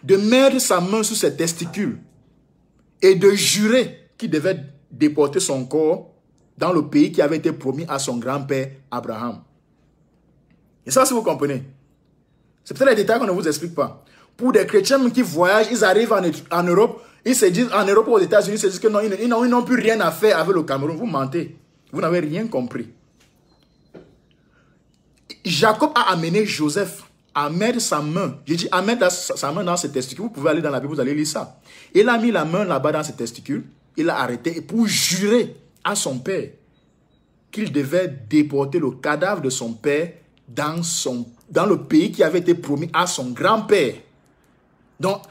de mettre sa main sur ses testicules et de jurer qu'il devait déporter son corps dans le pays qui avait été promis à son grand-père Abraham. Et ça, si vous comprenez, c'est peut-être les détails qu'on ne vous explique pas. Pour des chrétiens qui voyagent, ils arrivent en Europe, ils se disent, en Europe ou aux États-Unis, ils se disent que non, ils n'ont plus rien à faire avec le Cameroun. Vous mentez. Vous n'avez rien compris. Jacob a amené Joseph à mettre sa main. J'ai dit à mettre sa main dans ses testicules. Vous pouvez aller dans la Bible, vous allez lire ça. Il a mis la main là-bas dans ses testicules. Il a arrêté pour jurer à son père qu'il devait déporter le cadavre de son père dans le pays qui avait été promis à son grand-père. Donc,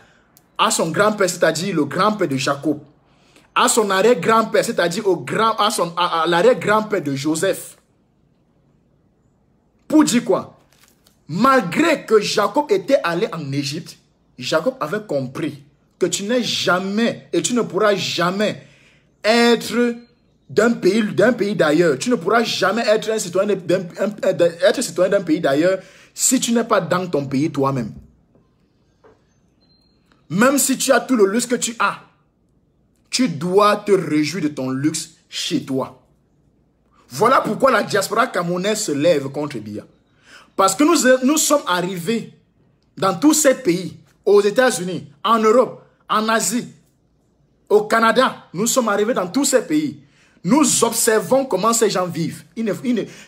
à son grand-père, c'est-à-dire le grand-père de Jacob. À son arrière-grand-père, c'est-à-dire à l'arrière-grand-père de Joseph. Pour dire quoi? Malgré que Jacob était allé en Égypte, Jacob avait compris que tu n'es jamais et tu ne pourras jamais être d'un pays d'ailleurs. Tu ne pourras jamais être citoyen d'un pays d'ailleurs si tu n'es pas dans ton pays toi-même. Même si tu as tout le luxe que tu as, tu dois te réjouir de ton luxe chez toi. Voilà pourquoi la diaspora camerounaise se lève contre Biya. Parce que nous sommes arrivés dans tous ces pays, aux États-Unis, en Europe, en Asie, au Canada. Nous sommes arrivés dans tous ces pays. Nous observons comment ces gens vivent.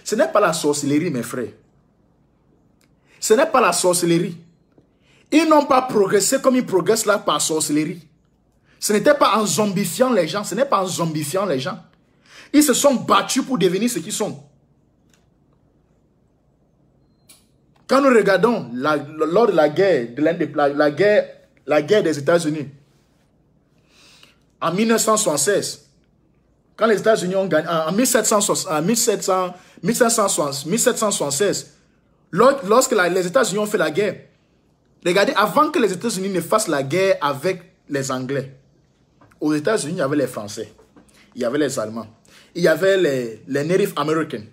Ce n'est pas la sorcellerie, mes frères. Ce n'est pas la sorcellerie. Ils n'ont pas progressé comme ils progressent là par sorcellerie. Ce n'était pas en zombifiant les gens. Ce n'est pas en zombifiant les gens. Ils se sont battus pour devenir ce qu'ils sont. Quand nous regardons lors de la guerre des États-Unis, en 1976, quand les États-Unis ont gagné, en 1776, lorsque les États-Unis ont fait la guerre, regardez, avant que les États-Unis ne fassent la guerre avec les Anglais, aux États-Unis, il y avait les Français, il y avait les Allemands, il y avait les Native Americans,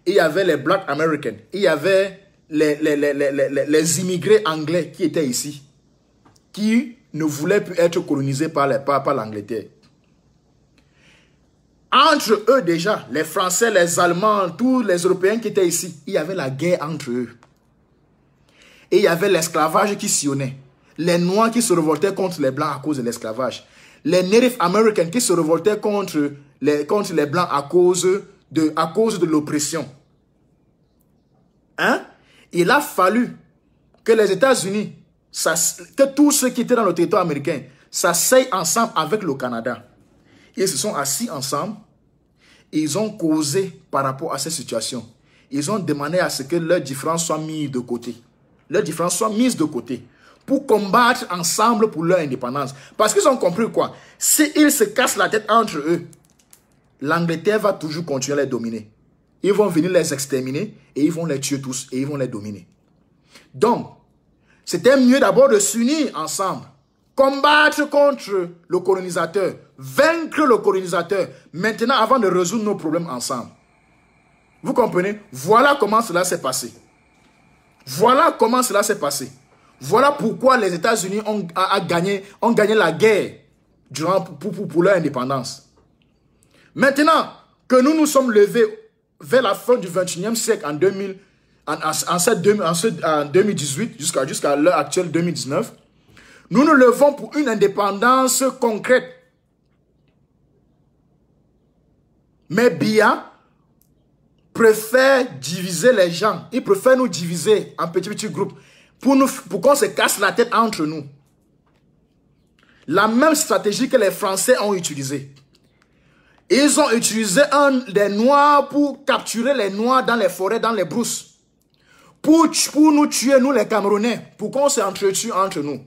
il y avait les Black Americans, il y avait les immigrés anglais qui étaient ici, qui ne voulaient plus être colonisés par l'Angleterre. Entre eux déjà, les Français, les Allemands, tous les Européens qui étaient ici, il y avait la guerre entre eux. Et il y avait l'esclavage qui sillonnait. Les Noirs qui se révoltaient contre les Blancs à cause de l'esclavage. Les Native Americans qui se révoltaient contre les Blancs à cause de l'oppression. Hein? Il a fallu que les États-Unis, que tous ceux qui étaient dans le territoire américain, s'asseyent ensemble avec le Canada. Ils se sont assis ensemble, ils ont causé par rapport à cette situation. Ils ont demandé à ce que leurs différences soient mises de côté. Leurs différences soient mises de côté pour combattre ensemble pour leur indépendance. Parce qu'ils ont compris quoi? S'ils se cassent la tête entre eux, l'Angleterre va toujours continuer à les dominer. Ils vont venir les exterminer et ils vont les tuer tous et ils vont les dominer. Donc, c'était mieux d'abord de s'unir ensemble. Combattre contre le colonisateur. Vaincre le colonisateur. Maintenant, avant de résoudre nos problèmes ensemble. Vous comprenez? Voilà comment cela s'est passé. Voilà comment cela s'est passé. Voilà pourquoi les États-Unis ont gagné la guerre pour leur indépendance. Maintenant que nous nous sommes levés vers la fin du 21e siècle en 2018 jusqu'à l'heure actuelle 2019, nous nous levons pour une indépendance concrète. Mais Biya préfère diviser les gens. Il préfère nous diviser en petits groupes pour qu'on se casse la tête entre nous. La même stratégie que les Français ont utilisée. Ils ont utilisé des Noirs pour capturer les Noirs dans les forêts, dans les brousses. Pour nous tuer, nous les Camerounais, pour qu'on s'entretue entre nous.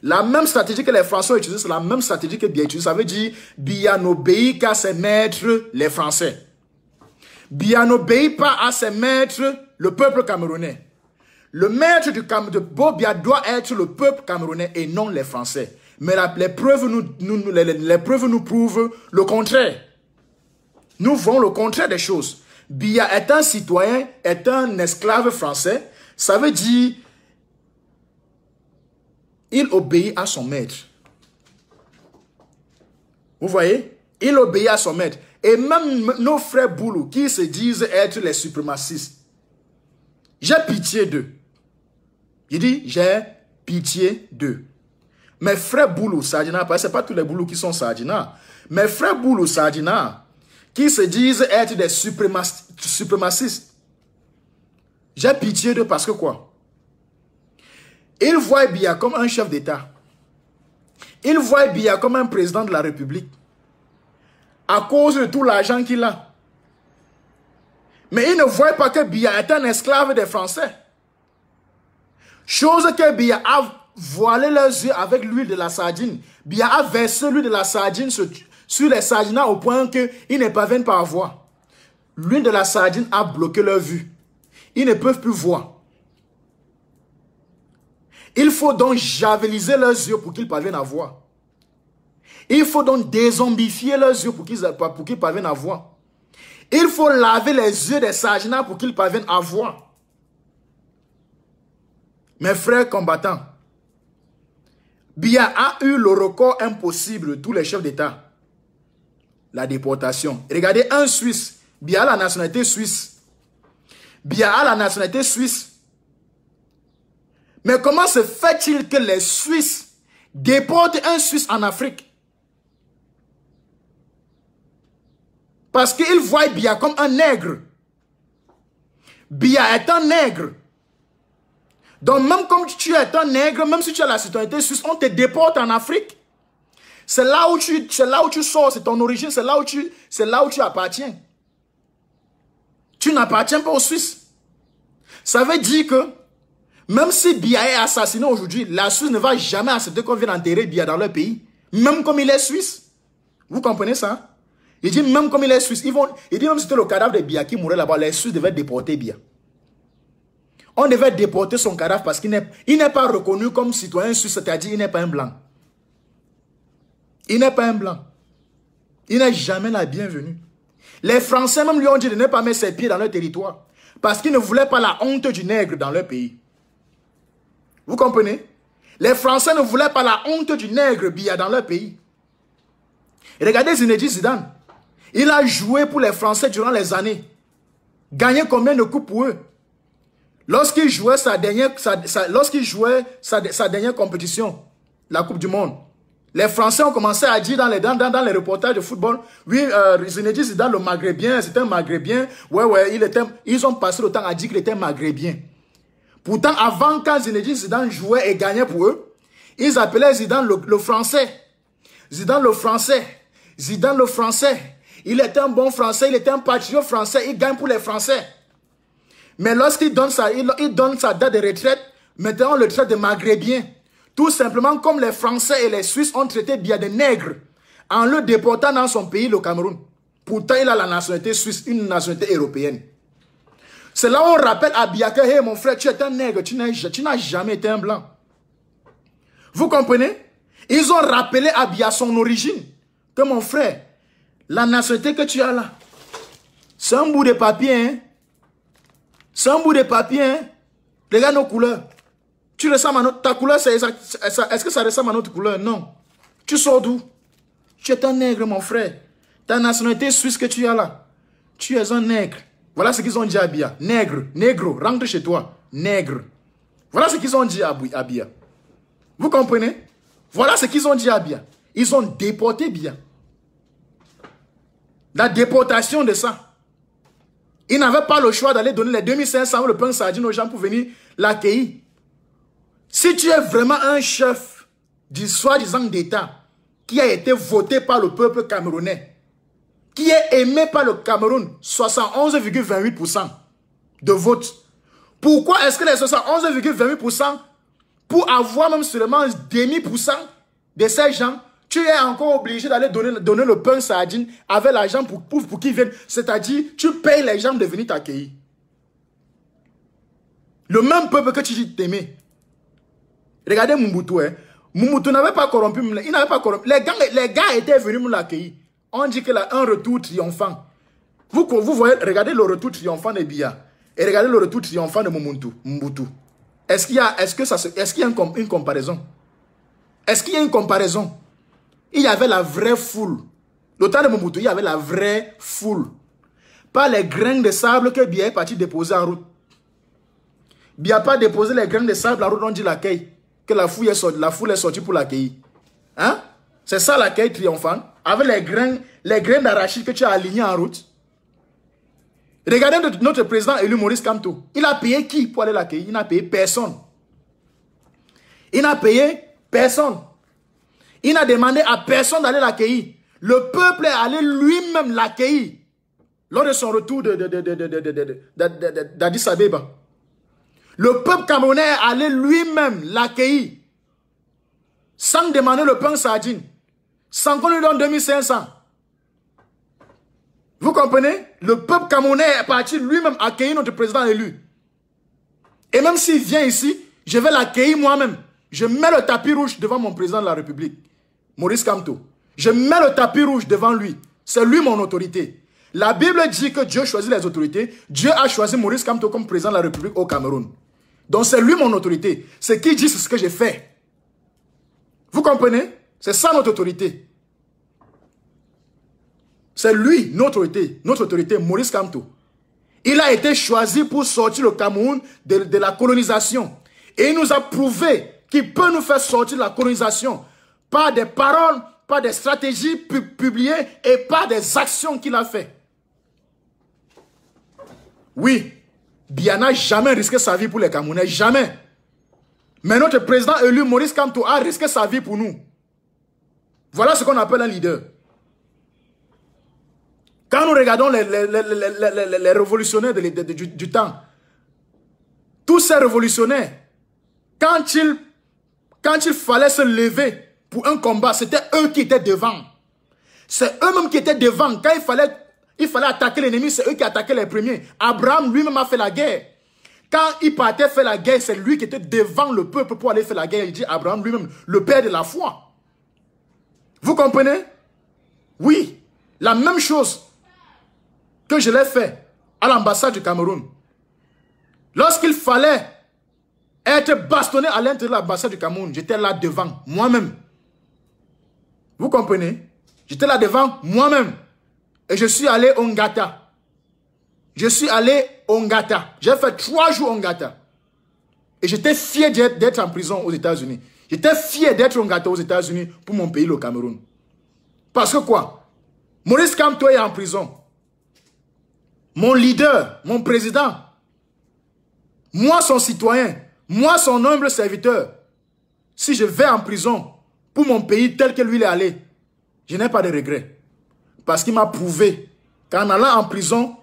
La même stratégie que les Français ont utilisée, c'est la même stratégie que Biya utilise. Ça veut dire, Biya n'obéit qu'à ses maîtres, les Français. Biya n'obéit pas à ses maîtres, le peuple camerounais. Le maître de Biya doit être le peuple camerounais et non les Français. Mais les preuves nous prouvent le contraire. Nous voyons le contraire des choses. Biya est un citoyen, est un esclave français. Ça veut dire, il obéit à son maître. Vous voyez? Il obéit à son maître. Et même nos frères Boulou, qui se disent être les suprémacistes, j'ai pitié d'eux. Il dit, j'ai pitié d'eux. Mes frères Boulou, Sadina, parce que ce n'est pas tous les Boulous qui sont Sadina. Mes frères Boulou, Sadina, qui se disent être des suprémacistes, j'ai pitié d'eux parce que quoi? Ils voient Biya comme un chef d'État. Ils voient Biya comme un président de la République. À cause de tout l'argent qu'il a. Mais ils ne voient pas que Biya est un esclave des Français. Chose que Biya a voilé leurs yeux avec l'huile de la sardine. Biya a versé l'huile de la sardine sur les sardinats au point qu'ils ne parviennent pas à voir. L'huile de la sardine a bloqué leur vue. Ils ne peuvent plus voir. Il faut donc javeliser leurs yeux pour qu'ils parviennent à voir. Il faut donc dézombifier leurs yeux pour qu'ils parviennent à voir. Il faut laver les yeux des sardinats pour qu'ils parviennent à voir. Mes frères combattants, Biya a eu le record impossible de tous les chefs d'État. La déportation. Regardez un Suisse. Biya a la nationalité suisse. Biya a la nationalité suisse. Mais comment se fait-il que les Suisses déportent un Suisse en Afrique? Parce qu'ils voient Biya comme un nègre. Biya est un nègre. Donc même comme tu es un nègre, même si tu as la citoyenneté suisse, on te déporte en Afrique. C'est là où tu sors, c'est ton origine, c'est là où tu appartiens. Tu n'appartiens pas aux Suisses. Ça veut dire que même si Biya est assassiné aujourd'hui, la Suisse ne va jamais accepter qu'on vienne enterrer Biya dans leur pays. Même comme il est suisse. Vous comprenez ça? Il dit même comme il est suisse. Il dit même si c'était le cadavre de Biya qui mourait là-bas, les Suisses devaient déporter Biya. On devait déporter son cadavre parce qu'il n'est pas reconnu comme citoyen suisse, c'est-à-dire il n'est pas un blanc. Il n'est pas un blanc. Il n'est jamais la bienvenue. Les Français même lui ont dit de ne pas mettre ses pieds dans leur territoire parce qu'ils ne voulaient pas la honte du nègre dans leur pays. Vous comprenez? Les Français ne voulaient pas la honte du nègre Biya dans leur pays. Et regardez Zinedine Zidane. Il a joué pour les Français durant les années. Gagné combien de coupes pour eux? Lorsqu'il jouait sa dernière compétition, la Coupe du Monde, les Français ont commencé à dire dans les reportages de football, oui, Zinedine Zidane, le Maghrébien, c'était un Maghrébien. Ouais, ils ont passé le temps à dire qu'il était Maghrébien. Pourtant, avant, quand Zinedine Zidane jouait et gagnait pour eux, ils appelaient Zidane le Français. Zidane le Français. Zidane le Français. Il était un bon Français, il était un patriote français, il gagne pour les Français. Mais lorsqu'il donne sa date de retraite, maintenant on le traite de Maghrébien. Tout simplement comme les Français et les Suisses ont traité Biya de nègre en le déportant dans son pays, le Cameroun. Pourtant, il a la nationalité suisse, une nationalité européenne. C'est là où on rappelle à Biya que, hey, mon frère, tu es un nègre, tu n'as jamais été un blanc. Vous comprenez? Ils ont rappelé à Biya son origine. Que mon frère, la nationalité que tu as là, c'est un bout de papier, hein? C'est un bout de papier, hein? Regarde nos couleurs. Tu ressembles à notre... Ta couleur, est-ce que ça ressemble à notre couleur? Non. Tu sors d'où? Tu es un nègre, mon frère. Ta nationalité suisse que tu as là. Tu es un nègre. Voilà ce qu'ils ont dit à Biya. Nègre, négro, rentre chez toi. Nègre. Voilà ce qu'ils ont dit à Biya. Vous comprenez? Voilà ce qu'ils ont dit à Biya. Ils ont déporté Biya. La déportation de ça. Ils n'avaient pas le choix d'aller donner les 2500 ou le pain sardine aux gens pour venir l'accueillir. Si tu es vraiment un chef du soi-disant d'État qui a été voté par le peuple camerounais, qui est aimé par le Cameroun, 71,28% de vote. Pourquoi est-ce que les 71,28%, pour avoir même seulement 0,5% de ces gens, tu es encore obligé d'aller donner le pain sardine avec l'argent pour qu'ils viennent. C'est-à-dire, tu payes les gens de venir t'accueillir. Le même peuple que tu dis t'aimer. Regardez Mobutu, hein. Mobutu n'avait pas corrompu, il n'avait pas corrompu. Les gars étaient venus me l'accueillir. On dit qu'il a un retour triomphant. Vous voyez, regardez le retour triomphant de Biya et regardez le retour triomphant de Mobutu. Est-ce qu'il y a une comparaison? Est-ce qu'il y a une comparaison? Il y avait la vraie foule. Le temps de Mobutu, il y avait la vraie foule. Pas les grains de sable que Biya est parti déposer en route. Biya n'a pas déposé les grains de sable en route, on dit l'accueil. Que la foule est sortie pour l'accueillir. Hein? C'est ça l'accueil triomphant. Avec les grains d'arachide que tu as alignés en route. Regardez notre président élu Maurice Kamto. Il a payé qui pour aller l'accueillir? Il n'a payé personne. Il n'a payé personne. Il n'a demandé à personne d'aller l'accueillir. Le peuple est allé lui-même l'accueillir lors de son retour d'Addis Abeba. Le peuple camerounais est allé lui-même l'accueillir sans demander le pain sardine, sans qu'on lui donne 2500. Vous comprenez? Le peuple camerounais est parti lui-même accueillir notre président élu. Et même s'il vient ici, je vais l'accueillir moi-même. Je mets le tapis rouge devant mon président de la République, Maurice Kamto. Je mets le tapis rouge devant lui. C'est lui mon autorité. La Bible dit que Dieu choisit les autorités. Dieu a choisi Maurice Kamto comme président de la République au Cameroun. Donc c'est lui mon autorité. Ce qu'il dit, c'est ce que j'ai fait. Vous comprenez? C'est ça notre autorité. C'est lui, notre autorité, Maurice Kamto. Il a été choisi pour sortir le Cameroun de la colonisation. Et il nous a prouvé qu'il peut nous faire sortir de la colonisation par des paroles, par des stratégies publiées et par des actions qu'il a fait. Oui, Biya n'a jamais risqué sa vie pour les Camerounais, jamais. Mais notre président élu, Maurice Kamto, a risqué sa vie pour nous. Voilà ce qu'on appelle un leader. Quand nous regardons les révolutionnaires du temps, tous ces révolutionnaires, quand il fallait se lever pour un combat, c'était eux qui étaient devant. C'est eux-mêmes qui étaient devant. Quand il fallait attaquer l'ennemi, c'est eux qui attaquaient les premiers. Abraham lui-même a fait la guerre. Quand il partait faire la guerre, c'est lui qui était devant le peuple pour aller faire la guerre. Il dit Abraham lui-même, le père de la foi. Vous comprenez? Oui, la même chose que je l'ai fait à l'ambassade du Cameroun. Lorsqu'il fallait être bastonné à l'intérieur de l'ambassade du Cameroun, j'étais là devant, moi-même. Vous comprenez? J'étais là devant, moi-même. Et je suis allé au Ngata. Je suis allé au Ngata. J'ai fait 3 jours au Ngata. Et j'étais fier d'être en prison aux États-Unis. J'étais fier d'être au Ngata aux États-Unis pour mon pays, le Cameroun. Parce que quoi? Maurice Kamto est en prison. Mon leader, mon président, moi son citoyen, moi son humble serviteur, si je vais en prison pour mon pays tel que lui il est allé, je n'ai pas de regret. Parce qu'il m'a prouvé qu'en allant en prison,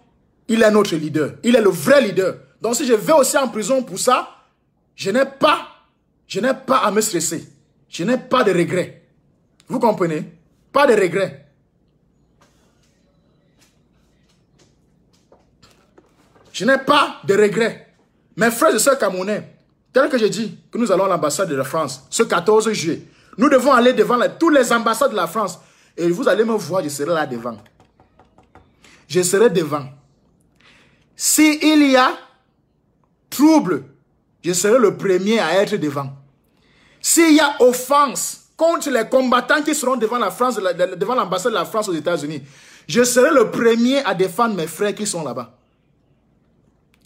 il est notre leader. Il est le vrai leader. Donc si je vais aussi en prison pour ça, je n'ai pas à me stresser. Je n'ai pas de regret. Vous comprenez? Pas de regret. Je n'ai pas de regrets. Mes frères et sœurs camerounais, tel que j'ai dit que nous allons à l'ambassade de la France ce 14 juillet, nous devons aller devant toutes les ambassades de la France. Et vous allez me voir, je serai là devant. Je serai devant. S'il y a trouble, je serai le premier à être devant. S'il y a offense contre les combattants qui seront devant la France, devant l'ambassade de la France aux États-Unis, je serai le premier à défendre mes frères qui sont là-bas.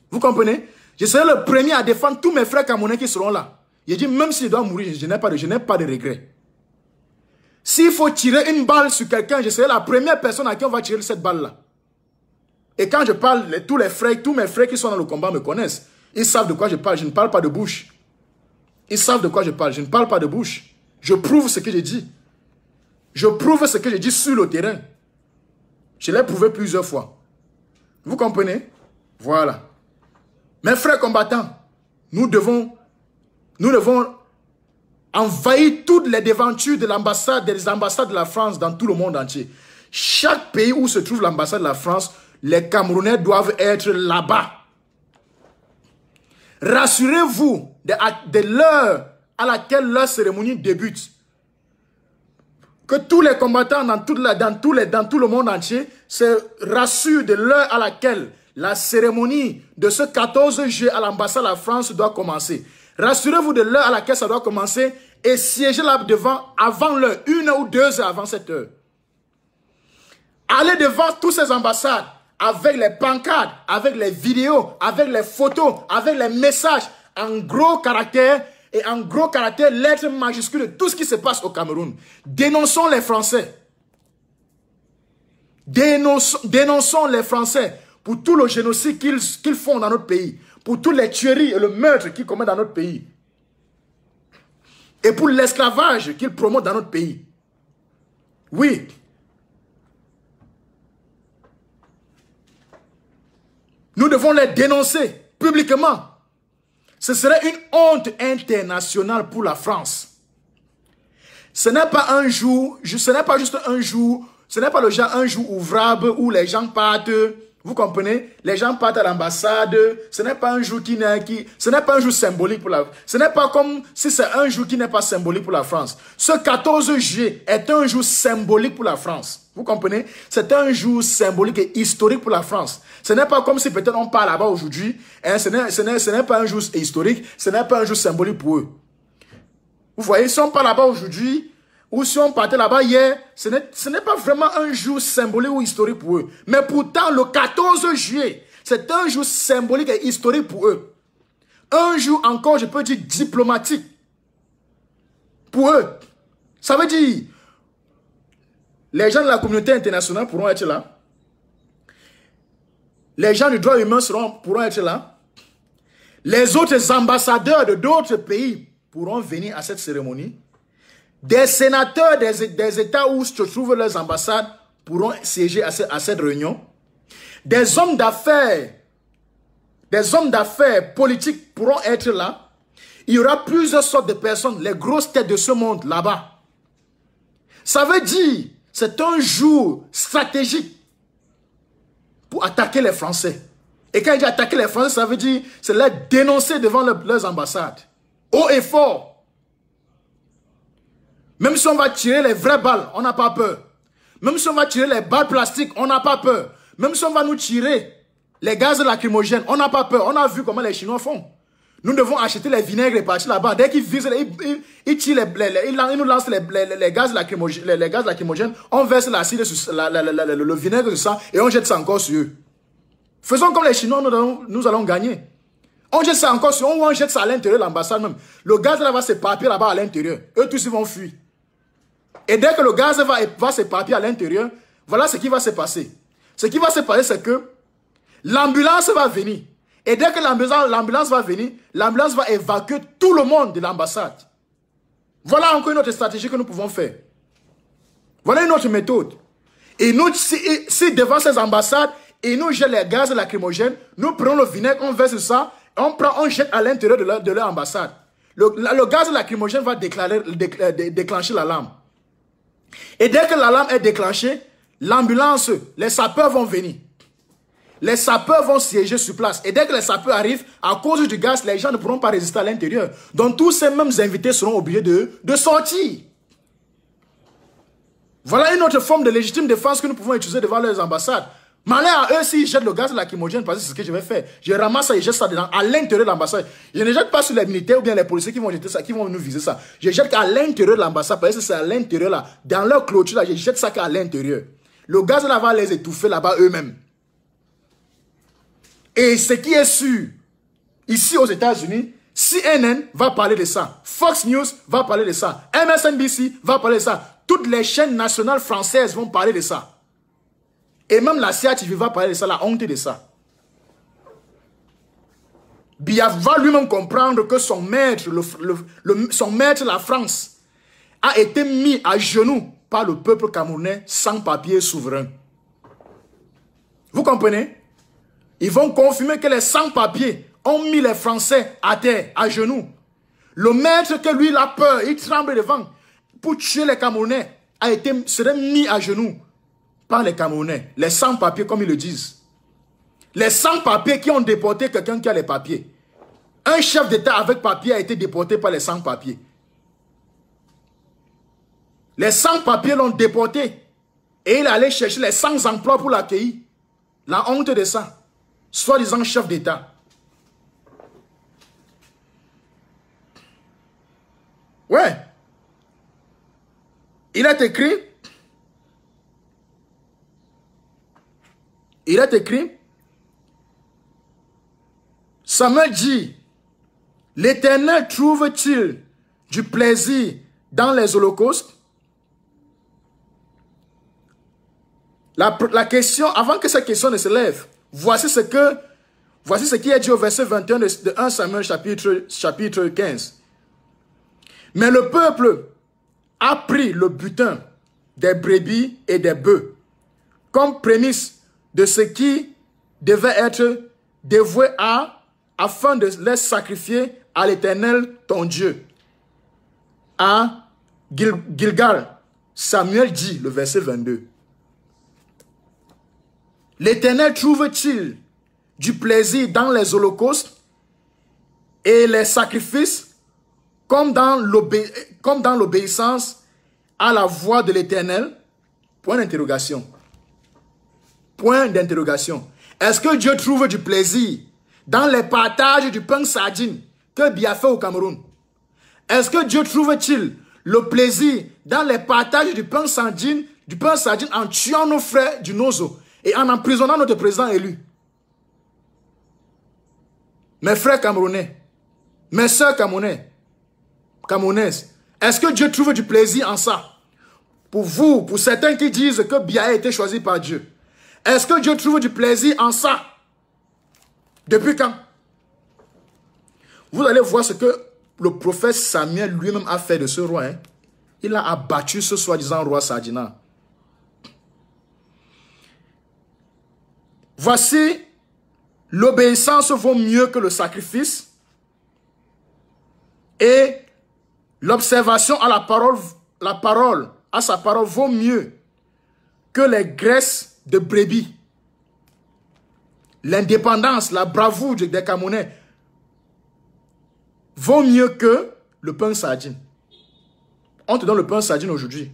Vous comprenez? Je serai le premier à défendre tous mes frères camerounais qui seront là. J'ai dit, même s'il doit mourir, je n'ai pas de regret. S'il faut tirer une balle sur quelqu'un, je serai la première personne à qui on va tirer cette balle-là. Et quand je parle, tous mes frères qui sont dans le combat me connaissent. Ils savent de quoi je parle. Je ne parle pas de bouche. Ils savent de quoi je parle. Je ne parle pas de bouche. Je prouve ce que j'ai dit. Je prouve ce que j'ai dit sur le terrain. Je l'ai prouvé plusieurs fois. Vous comprenez? Voilà. Mes frères combattants, nous devons envahir toutes les devantures de l'ambassade, des ambassades de la France dans tout le monde entier. Chaque pays où se trouve l'ambassade de la France, les Camerounais doivent être là-bas. Rassurez-vous de l'heure à laquelle leur cérémonie débute. Que tous les combattants dans tout le monde entier se rassurent de l'heure à laquelle la cérémonie de ce 14 juillet à l'ambassade de la France doit commencer. Rassurez-vous de l'heure à laquelle ça doit commencer et siégez là devant avant l'heure, 1 ou 2 heures avant cette heure. Allez devant toutes ces ambassades avec les pancartes, avec les vidéos, avec les photos, avec les messages en gros caractères et en gros caractères, lettres majuscules de tout ce qui se passe au Cameroun. Dénonçons les Français. Dénonçons les Français pour tout le génocide qu'ils font dans notre pays, pour toutes les tueries et le meurtre qu'ils commettent dans notre pays, et pour l'esclavage qu'ils promotent dans notre pays. Oui. Nous devons les dénoncer publiquement. Ce serait une honte internationale pour la France. Ce n'est pas un jour, ce n'est pas juste un jour, ce n'est pas le genre un jour ouvrable où les gens partent, vous comprenez? Les gens partent à l'ambassade, ce n'est pas un jour ce n'est pas un jour symbolique pour la France. Ce n'est pas comme si c'est un jour qui n'est pas symbolique pour la France. Ce 14 juillet est un jour symbolique pour la France. Vous comprenez? C'est un jour symbolique et historique pour la France. Ce n'est pas comme si peut-être on part là-bas aujourd'hui. Hein, ce n'est pas un jour historique, ce n'est pas un jour symbolique pour eux. Vous voyez, si on part là-bas aujourd'hui, ou si on partait là-bas hier, ce n'est pas vraiment un jour symbolique ou historique pour eux. Mais pourtant, le 14 juillet, c'est un jour symbolique et historique pour eux. Un jour encore, je peux dire diplomatique. Pour eux. Ça veut dire, les gens de la communauté internationale pourront être là. Les gens du droit humain pourront être là. Les autres ambassadeurs de d'autres pays pourront venir à cette cérémonie. Des sénateurs des États où se trouvent leurs ambassades pourront siéger à cette réunion. Des hommes d'affaires politiques pourront être là. Il y aura plusieurs sortes de personnes, les grosses têtes de ce monde là-bas. Ça veut dire, c'est un jour stratégique pour attaquer les Français. Et quand il dit attaquer les Français, ça veut dire, c'est les dénoncer devant leurs ambassades. Haut et fort. Même si on va tirer les vraies balles, on n'a pas peur. Même si on va tirer les balles plastiques, on n'a pas peur. Même si on va nous tirer les gaz lacrymogènes, on n'a pas peur. On a vu comment les Chinois font. Nous devons acheter les vinaigres et partir là-bas. Dès qu'ils visent, ils nous lancent les gaz lacrymogènes, on verse l'acide sur le vinaigre de ça et on jette ça encore sur eux. Faisons comme les Chinois, nous allons gagner. On jette ça encore sur eux, on jette ça à l'intérieur de l'ambassade même. Le gaz là va s'éparpiller là-bas à l'intérieur. Eux tous ils vont fuir. Et dès que le gaz va s'éparpiller à l'intérieur, voilà ce qui va se passer. Ce qui va se passer, c'est que l'ambulance va venir. Et dès que l'ambulance va venir, l'ambulance va évacuer tout le monde de l'ambassade. Voilà encore une autre stratégie que nous pouvons faire. Voilà une autre méthode. Et nous, si devant ces ambassades, ils nous jettent les gaz lacrymogènes, nous prenons le vinaigre, on verse ça, on jette à l'intérieur de leur ambassade. Le gaz lacrymogène va déclencher l'alarme. Et dès que l'alarme est déclenchée, l'ambulance, les sapeurs vont venir. Les sapeurs vont siéger sur place. Et dès que les sapeurs arrivent, à cause du gaz, les gens ne pourront pas résister à l'intérieur. Donc tous ces mêmes invités seront obligés de sortir. Voilà une autre forme de légitime défense que nous pouvons utiliser devant leurs ambassades. Malheur à eux s'ils jettent le gaz lacrymogène, parce que c'est ce que je vais faire. Je ramasse ça et jette ça à l'intérieur de l'ambassade. Je ne jette pas sur les militaires ou bien les policiers qui vont jeter ça, qui vont nous viser ça. Je jette qu'à l'intérieur de l'ambassade, parce que c'est à l'intérieur là. Dans leur clôture là, je jette ça qu'à l'intérieur. Le gaz là va les étouffer là-bas eux-mêmes. Et ce qui est sûr, ici aux États-Unis, CNN va parler de ça. Fox News va parler de ça. MSNBC va parler de ça. Toutes les chaînes nationales françaises vont parler de ça. Et même la CATV va parler de ça, la honte de ça. Biya va lui-même comprendre que son maître, son maître, la France, a été mis à genoux par le peuple camerounais sans papier souverain. Vous comprenez? Ils vont confirmer que les sans-papiers ont mis les Français à terre, à genoux. Le maître que lui, il a peur, il tremble devant pour tuer les Camerounais, serait mis à genoux par les Camerounais. Les sans-papiers, comme ils le disent. Les sans-papiers qui ont déporté quelqu'un qui a les papiers. Un chef d'État avec papier a été déporté par les sans-papiers. Les sans-papiers l'ont déporté. Et il allait chercher les sans-emploi pour l'accueillir. La honte de ça. Soi-disant chef d'État. Ouais. Il est écrit, Samuel dit, l'Éternel trouve-t-il du plaisir dans les holocaustes? La question, avant que cette question ne se lève, voici ce qui est dit au verset 21 de 1 Samuel chapitre 15. Mais le peuple a pris le butin des brebis et des bœufs comme prémisse de ce qui devait être dévoué afin de les sacrifier à l'Éternel ton Dieu. À Gilgal, Samuel dit, le verset 22. L'Éternel trouve-t-il du plaisir dans les holocaustes et les sacrifices comme dans l'obéissance à la voix de l'Éternel? Point d'interrogation. Point d'interrogation. Est-ce que Dieu trouve du plaisir dans les partages du pain sardine que Biya fait au Cameroun? Est-ce que Dieu trouve-t-il le plaisir dans les partages du pain sardine en tuant nos frères du Nozo et en emprisonnant notre président élu? Mes frères camerounais, mes soeurs camerounaises, est-ce que Dieu trouve du plaisir en ça? Pour vous, pour certains qui disent que Biya a été choisi par Dieu, est-ce que Dieu trouve du plaisir en ça? Depuis quand? Vous allez voir ce que le prophète Samuel lui-même a fait de ce roi. Hein? Il a abattu ce soi-disant roi Sardina. Voici, l'obéissance vaut mieux que le sacrifice et l'observation à la parole, à sa parole vaut mieux que les graisses de brebis. L'indépendance, la bravoure des Camerounais vaut mieux que le pain sardine. On te donne le pain sardine aujourd'hui.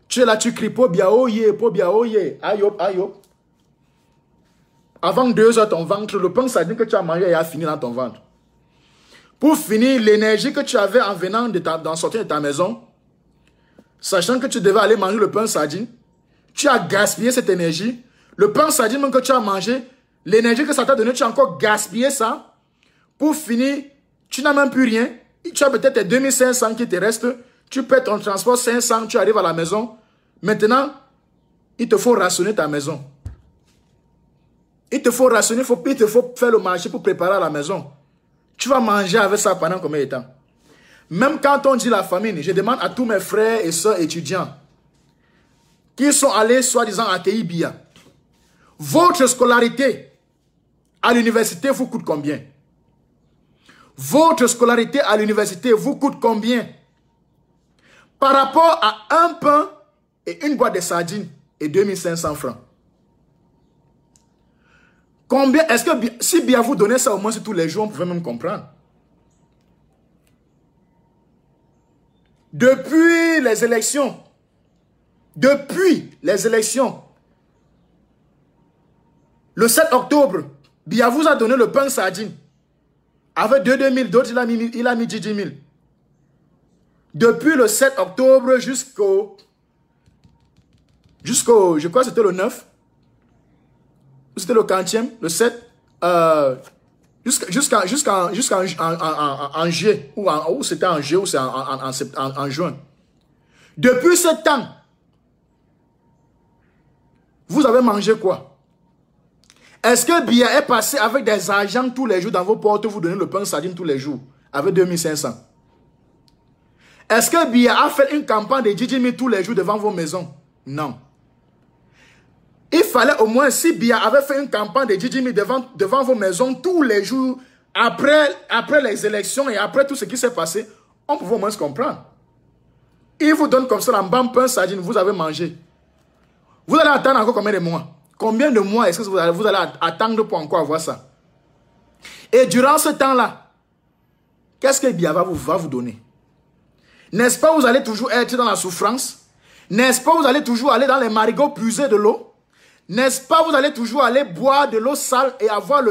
Tu es là, tu cries, po Biya oye, ayop, ayop. Avant 2 heures, ton ventre, le pain sardine que tu as mangé a fini dans ton ventre. Pour finir, l'énergie que tu avais en venant d'en sortir de ta maison, sachant que tu devais aller manger le pain sardine, tu as gaspillé cette énergie. Le pain sardine même que tu as mangé, l'énergie que ça t'a donné, tu as encore gaspillé ça. Pour finir, tu n'as même plus rien. Tu as peut-être tes 2500 qui te restent. Tu paies ton transport 500, tu arrives à la maison. Maintenant, il te faut rationner ta maison. Il te faut rationner, il te faut faire le marché pour préparer à la maison. Tu vas manger avec ça pendant combien de temps? Même quand on dit la famine, je demande à tous mes frères et soeurs étudiants qui sont allés soi-disant accueillir Biya. Votre scolarité à l'université vous coûte combien? Votre scolarité à l'université vous coûte combien? Par rapport à un pain et une boîte de sardines et 2500 francs. Combien, est-ce que si Biya vous donnait ça au moins tous les jours, on pouvait même comprendre. Depuis les élections, le 7 octobre, Biya vous a donné le pain sardine. Avec 2 000, d'autres il a mis 10 000. Depuis le 7 octobre jusqu'au, je crois que c'était le 9. C'était le 40e, le 7, jusqu'en juillet, ou c'était en juillet, ou c'est en juin. Depuis ce temps, vous avez mangé quoi? Est-ce que Biya est passé avec des agents tous les jours dans vos portes, vous donnez le pain sardine tous les jours, avec 2500? Est-ce que Biya a fait une campagne de 10 000 tous les jours devant vos maisons? Non. Il fallait au moins, si Biya avait fait une campagne de Djidjimi devant vos maisons tous les jours, après les élections et après tout ce qui s'est passé, on pouvait au moins se comprendre. Il vous donne comme ça la bam pain sardine, vous avez mangé. Vous allez attendre encore combien de mois? Combien de mois est-ce que vous allez attendre pour encore avoir ça? Et durant ce temps-là, qu'est-ce que Biya va vous donner? N'est-ce pas vous allez toujours être dans la souffrance? N'est-ce pas vous allez toujours aller dans les marigots puiser de l'eau? N'est-ce pas vous allez toujours aller boire de l'eau sale et avoir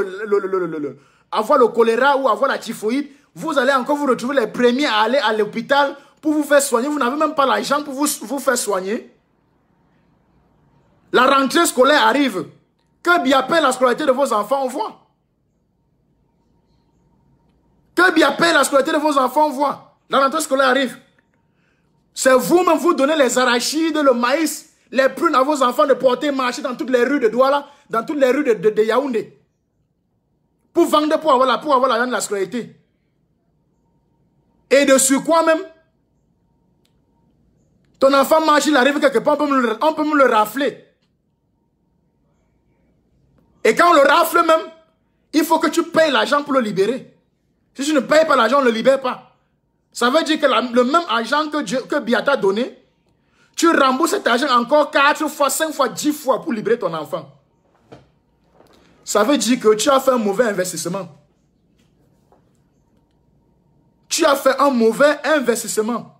avoir le choléra ou avoir la typhoïde? Vous allez encore vous retrouver les premiers à aller à l'hôpital pour vous faire soigner. Vous n'avez même pas l'argent pour vous faire soigner. La rentrée scolaire arrive. Que Biya paie la scolarité de vos enfants, on voit. Que Biya paie la scolarité de vos enfants, on voit. La rentrée scolaire arrive. C'est vous-même, vous donnez les arachides, le maïs, les prunes à vos enfants de porter marcher dans toutes les rues de Douala, dans toutes les rues de Yaoundé. Pour vendre, pour avoir l'argent de la scolarité. Et de surcroît même, ton enfant marche, il arrive quelque part, on peut me le rafler. Et quand on le rafle même, il faut que tu payes l'argent pour le libérer. Si tu ne payes pas l'argent, on ne le libère pas. Ça veut dire que le même argent que Biya t'a donné, tu rembourses cet argent encore 4 fois, 5 fois, 10 fois pour libérer ton enfant. Ça veut dire que tu as fait un mauvais investissement. Tu as fait un mauvais investissement.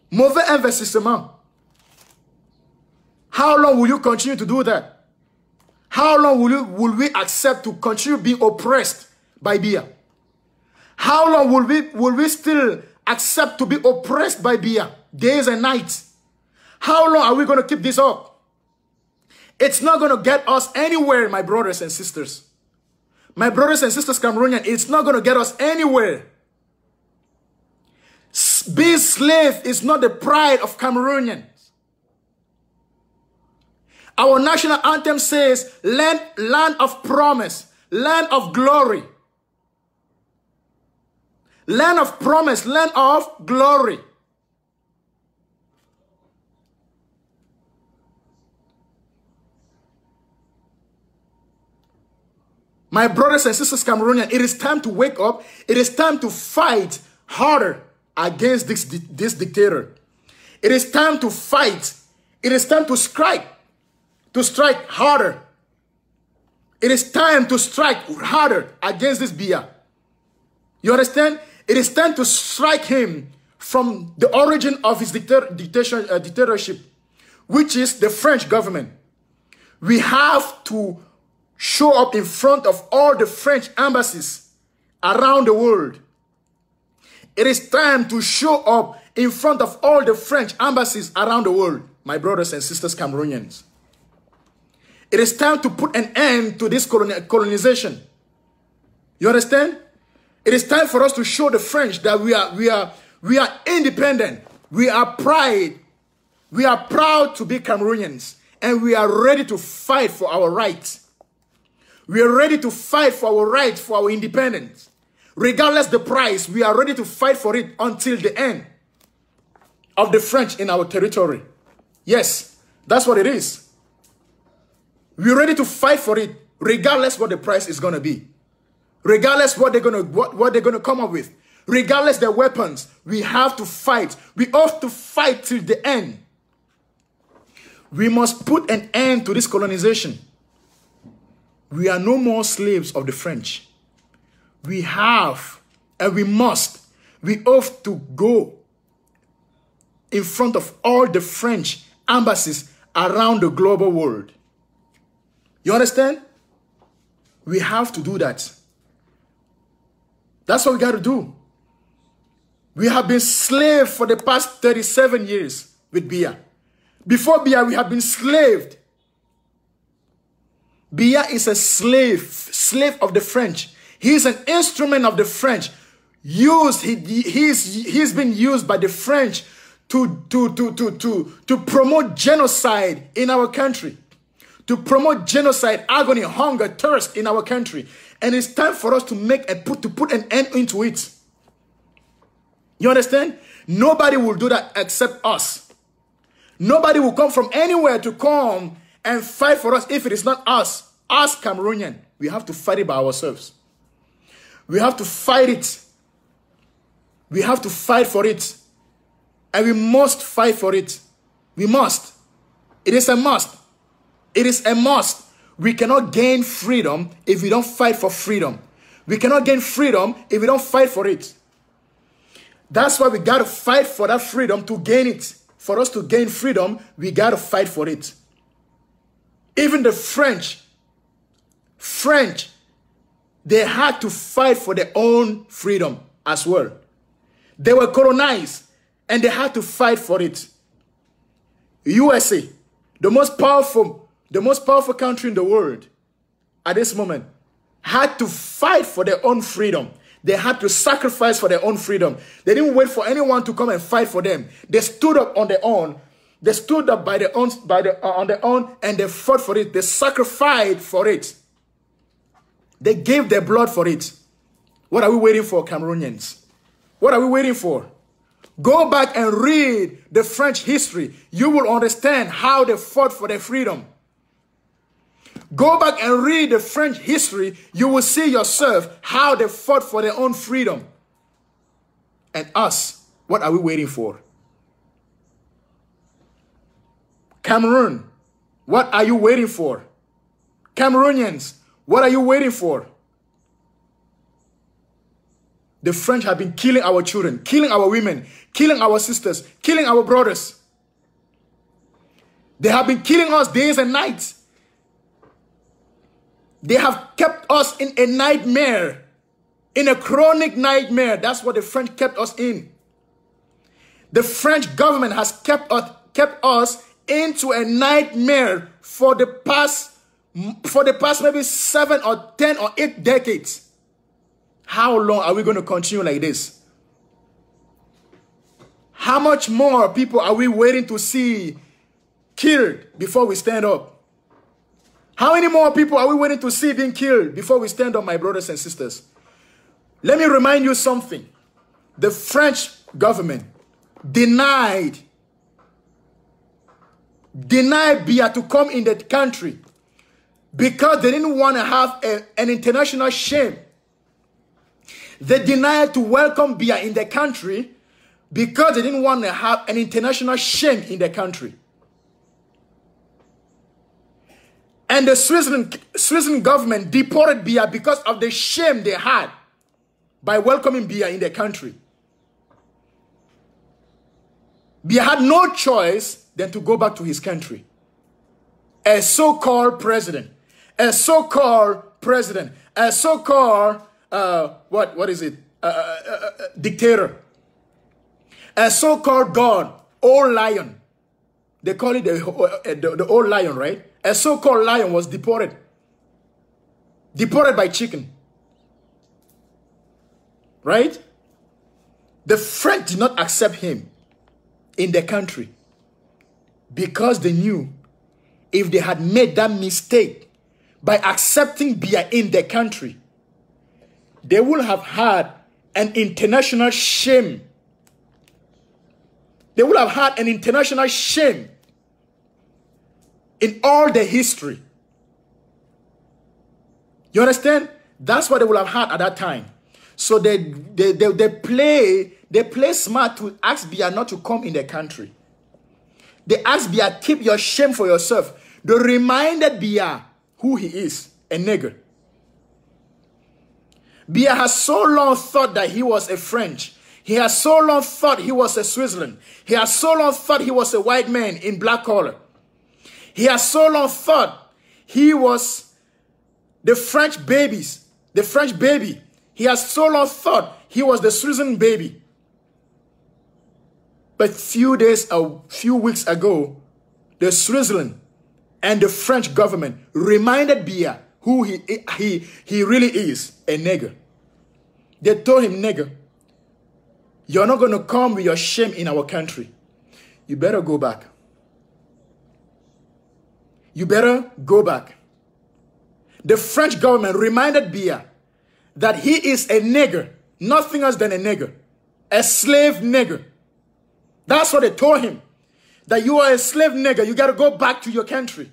Mauvais investissement. How long will you continue to do that? How long will we accept to continue being oppressed by Biya? How long will we still accept to be oppressed by Biya, days and nights? How long are we going to keep this up? It's not going to get us anywhere, my brothers and sisters. My brothers and sisters Cameroonian, it's not going to get us anywhere. Being slave is not the pride of Cameroonians. Our national anthem says, land of promise, land of glory. Land of promise, land of glory. My brothers and sisters Cameroonian, it is time to wake up. It is time to fight harder against this dictator. It is time to fight. It is time to strike harder. It is time to strike harder against this Biya. You understand? It is time to strike him from the origin of his dictatorship, which is the French government. We have to show up in front of all the French embassies around the world. It is time to show up in front of all the French embassies around the world, my brothers and sisters Cameroonians. It is time to put an end to this colonization. You understand? It is time for us to show the French that we are independent. We are proud. We are proud to be Cameroonians. And we are ready to fight for our rights. We are ready to fight for our rights, for our independence. Regardless the price, we are ready to fight for it until the end of the French in our territory. Yes, that's what it is. We're ready to fight for it, regardless what the price is going to be. Regardless what they're gonna come up with. Regardless their weapons, we have to fight. We have to fight till the end. We must put an end to this colonization. We are no more slaves of the French. We have, and we must, we have to go in front of all the French embassies around the global world. You understand? We have to do that. That's what we got to do. We have been slaves for the past 37 years with Biya. Before Biya, we have been slaved. Biya is a slave of the French. He is an instrument of the French. He's been used by the French to promote genocide in our country. To promote genocide, agony, hunger, thirst in our country. And it's time for us to put an end into it. You understand? Nobody will do that except us. Nobody will come from anywhere to come and fight for us if it is not us Cameroonian. We have to fight it by ourselves. We have to fight it. We have to fight for it. And we must fight for it. We must. It is a must. It is a must. We cannot gain freedom if we don't fight for freedom. We cannot gain freedom if we don't fight for it. That's why we got to fight for that freedom to gain it. For us to gain freedom, we got to fight for it. Even the French, they had to fight for their own freedom as well. They were colonized and they had to fight for it. USA, the most powerful country in the world at this moment, had to fight for their own freedom. They had to sacrifice for their own freedom. They didn't wait for anyone to come and fight for them. They stood up on their own. They stood up on their own, and they fought for it. They sacrificed for it. They gave their blood for it. What are we waiting for, Cameroonians? What are we waiting for? Go back and read the French history. You will understand how they fought for their freedom. Go back and read the French history. You will see yourself how they fought for their own freedom. And us, what are we waiting for? Cameroon, what are you waiting for? Cameroonians, what are you waiting for? The French have been killing our children, killing our women, killing our sisters, killing our brothers. They have been killing us days and nights. They have kept us in a nightmare, in a chronic nightmare. That's what the French kept us in. The French government has kept us into a nightmare for the past maybe 7 or 10 or 8 decades. How long are we going to continue like this? How much more people are we waiting to see killed before we stand up? How many more people are we waiting to see being killed before we stand up, my brothers and sisters? Let me remind you something. The French government denied Biya to come in the country because they didn't want to have an international shame. They denied to welcome Biya in the country because they didn't want to have an international shame in the country. And the Switzerland government deported Biya because of the shame they had by welcoming Biya in their country. Biya had no choice than to go back to his country. A so-called president, a so-called dictator, a so-called god, old lion. They call it the old lion, right? A so-called lion was deported by chicken, right? The French did not accept him in their country because they knew if they had made that mistake by accepting Biya in their country, they would have had an international shame. They would have had an international shame in all their history. You understand? That's what they would have had at that time. So they play smart to ask Biya not to come in their country. They asked Biya, keep your shame for yourself. They reminded Biya who he is, a nigger. Biya has so long thought that he was a French. He has so long thought he was a Switzerland. He has so long thought he was a white man in black collar. He has so long thought he was the French baby. He has so long thought he was the Switzerland baby. But a few weeks ago, the Switzerland and the French government reminded Biya who he really is, a nigger. They told him, nigger, you're not going to come with your shame in our country. You better go back. You better go back. The French government reminded Biya that he is a nigger, nothing else than a nigger, a slave nigger. That's what they told him, that you are a slave nigger. You got to go back to your country.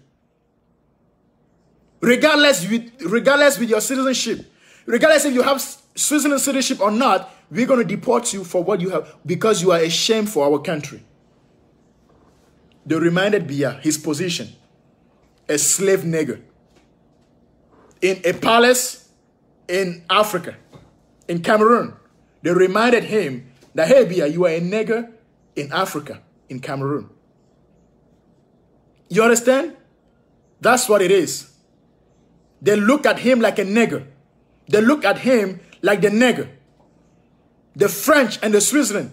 regardless with your citizenship, regardless if you have Switzerland citizenship or not, we're going to deport you for what you have because you are a shame for our country. They reminded Biya his position, a slave nigger in a palace in Africa, in Cameroon. They reminded him that, hey, Biya, you are a nigger in Africa, in Cameroon. You understand? That's what it is. They look at him like a nigger. They look at him like the nigger. The French and the Switzerland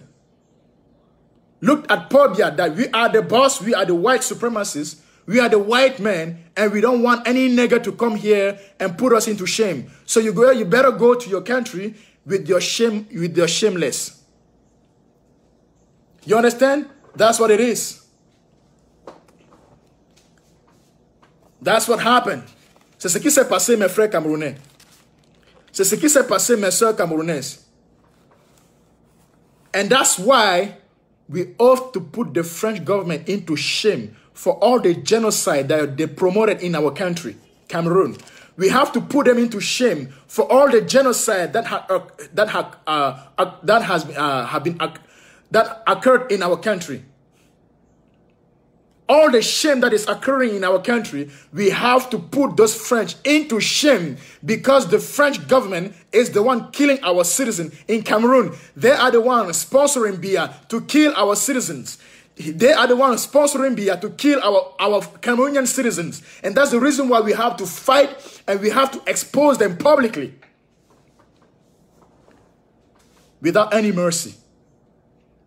looked at Paul Biya that we are the boss, we are the white supremacists, we are the white men, and we don't want any nigger to come here and put us into shame. So you better go to your country with your shame, with your shameless. You understand? That's what it is. That's what happened. C'est ce qui s'est passé, mes frères camerounais. C'est ce qui s'est passé, mes sœurs camerounaises. And that's why we ought to put the French government into shame for all the genocide that they promoted in our country, Cameroon. We have to put them into shame for all the genocide that occurred in our country. All the shame that is occurring in our country, we have to put those French into shame because the French government is the one killing our citizens in Cameroon. They are the ones sponsoring Biya to kill our citizens. They are the ones sponsoring Biya to kill our Cameroonian citizens. And that's the reason why we have to fight and we have to expose them publicly without any mercy.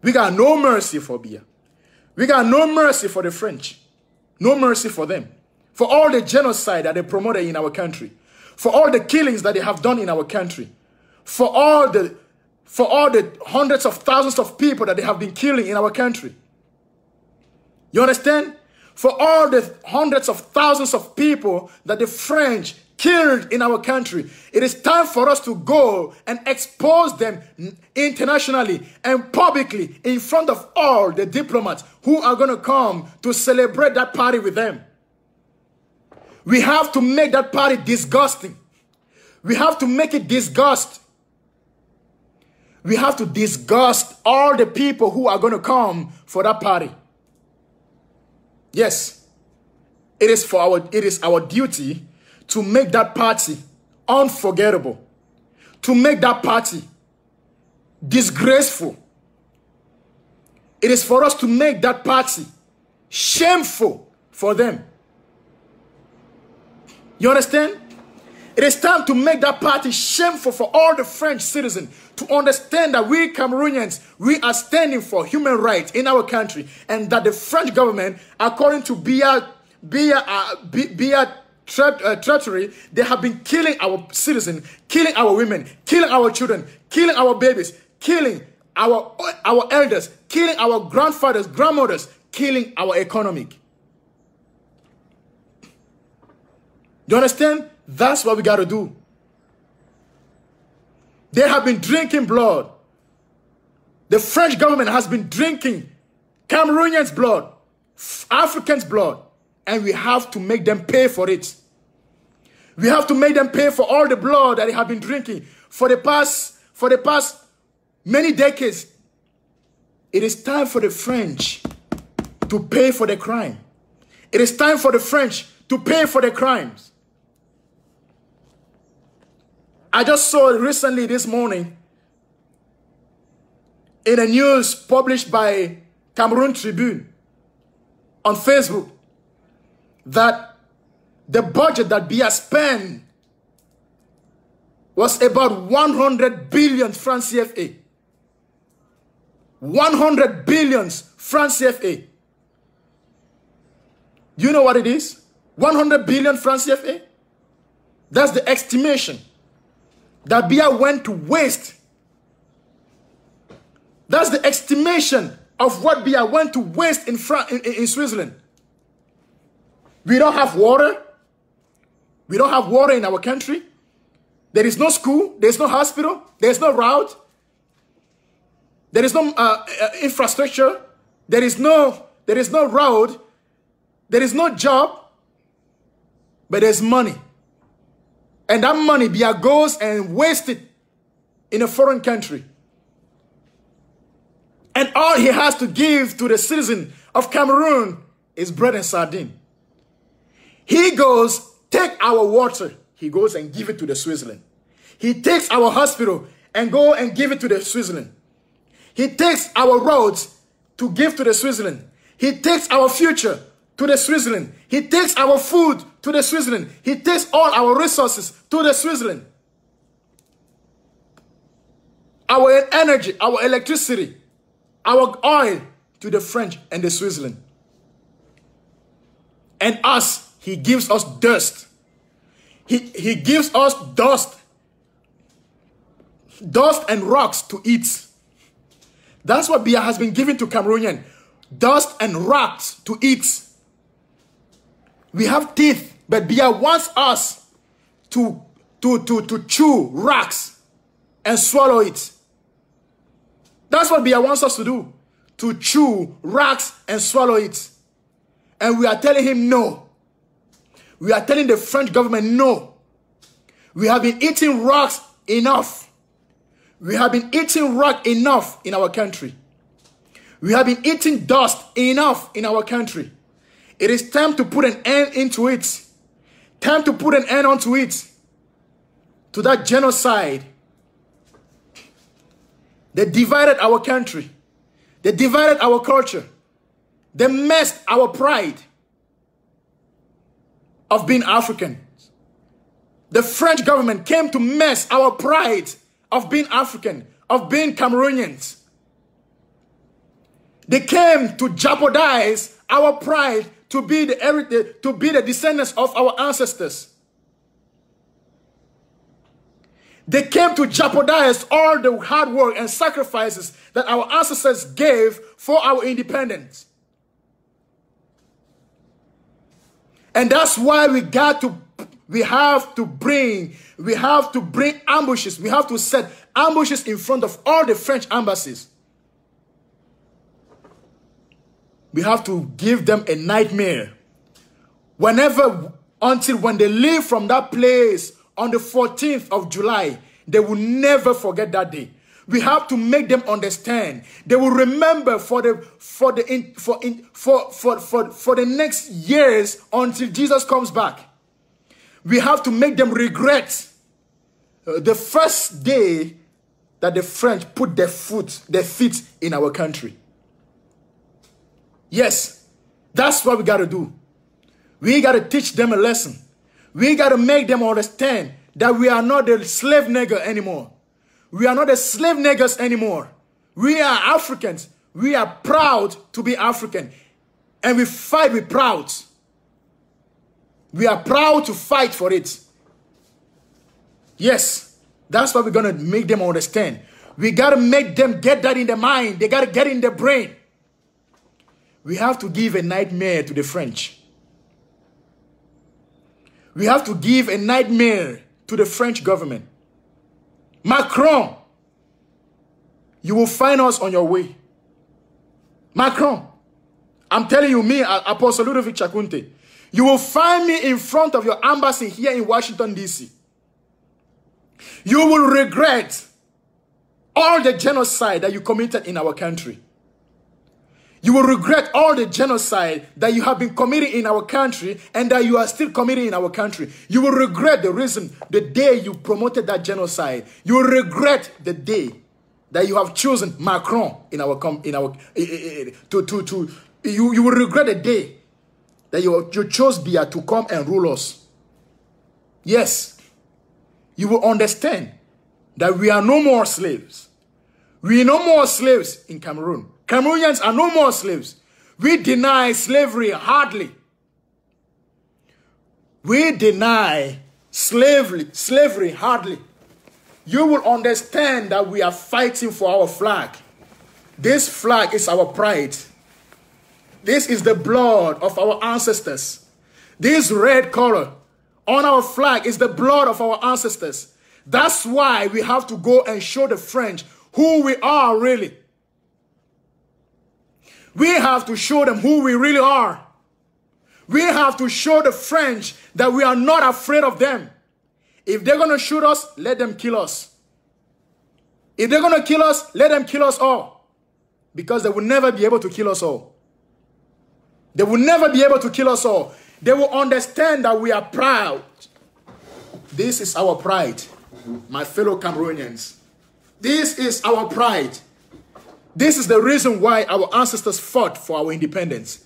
We got no mercy for Biya. We got no mercy for the French. No mercy for them. For all the genocide that they promoted in our country. For all the killings that they have done in our country. For all the hundreds of thousands of people that they have been killing in our country. You understand? For all the hundreds of thousands of people that the French killed in our country, it is time for us to go and expose them internationally and publicly in front of all the diplomats who are going to come to celebrate that party with them. We have to make that party disgusting. We have to make it disgust. We have to disgust all the people who are going to come for that party. Yes, it is our duty to make that party unforgettable, to make that party disgraceful. It is for us to make that party shameful for them. You understand? It is time to make that party shameful for all the French citizens to understand that we Cameroonians, we are standing for human rights in our country, and that the French government, according to Biya treachery, they have been killing our citizens, killing our women, killing our children, killing our babies, killing our elders, killing our grandfathers, grandmothers, killing our economy. You understand? That's what we got to do. They have been drinking blood. The French government has been drinking Cameroonians' blood, Africans' blood, and we have to make them pay for it. We have to make them pay for all the blood that they have been drinking for the past many decades. It is time for the French to pay for the crime. It is time for the French to pay for the crimes. I just saw recently this morning in a news published by Cameroon Tribune on Facebook that the budget that Biya spent was about 100 billion francs CFA. 100 billion francs CFA. Do you know what it is? 100 billion francs CFA? That's the estimation that Biya went to waste. That's the estimation of what Biya went to waste in Switzerland. We don't have water. We don't have water in our country. There is no school. There is no hospital. There is no route. There is no infrastructure. There is no road. There is no job. But there's money And that money Biya goes and wastes it in a foreign country. And all he has to give to the citizen of Cameroon is bread and sardine. He goes, take our water. He goes and give it to the Switzerland. He takes our hospital and go and give it to the Switzerland. He takes our roads to give to the Switzerland. He takes our future to the Switzerland. He takes our food to the Switzerland. He takes all our resources to the Switzerland. Our energy, our electricity, our oil to the French and the Switzerland. And us, he gives us dust. He gives us dust. Dust and rocks to eat. That's what Biya has been given to Cameroonian. Dust and rocks to eat. We have teeth, but Biya wants us to chew rocks and swallow it. That's what Biya wants us to do. To chew rocks and swallow it. And we are telling him no. We are telling the French government no. We have been eating rocks enough. We have been eating rock enough in our country. We have been eating dust enough in our country. It is time to put an end into it. Time to put an end onto it. To that genocide. They divided our country. They divided our culture. They messed our pride of being African. The French government came to mess our pride of being African, of being Cameroonians. They came to jeopardize our pride to be the descendants of our ancestors. They came to jeopardize all the hard work and sacrifices that our ancestors gave for our independence. And that's why we have to bring ambushes. We have to set ambushes in front of all the French embassies. We have to give them a nightmare. Until when they leave from that place on the 14th of July, they will never forget that day. We have to make them understand. They will remember for the next years until Jesus comes back. We have to make them regret the first day that the French put their feet in our country. Yes, that's what we got to do. We got to teach them a lesson. We got to make them understand that we are not the slave nigger anymore. We are not the slave niggers anymore. We are Africans. We are proud to be African. And we fight with proud. We are proud to fight for it. Yes, that's what we're going to make them understand. We got to make them get that in their mind. They got to get it in their brain. We have to give a nightmare to the French. We have to give a nightmare to the French government. Macron, you will find us on your way. Macron, I'm telling you, me, Apostle Ludovic Chakunte, you will find me in front of your embassy here in Washington, D.C. You will regret all the genocide that you committed in our country. You will regret all the genocide that you have been committing in our country and that you are still committing in our country. You will regret the day you promoted that genocide. You will regret the day that you have chosen Macron you will regret the day that you chose Biya to come and rule us. Yes, you will understand that we are no more slaves. We are no more slaves in Cameroon. Cameroonians are no more slaves. We deny slavery hardly. We deny slavery hardly. You will understand that we are fighting for our flag. This flag is our pride. This is the blood of our ancestors. This red color on our flag is the blood of our ancestors. That's why we have to go and show the French who we are really. We have to show them who we really are. We have to show the French that we are not afraid of them. If they're going to shoot us, let them kill us. If they're going to kill us, let them kill us all. Because they will never be able to kill us all. They will never be able to kill us all. They will understand that we are proud. This is our pride, my fellow Cameroonians. This is our pride. This is the reason why our ancestors fought for our independence.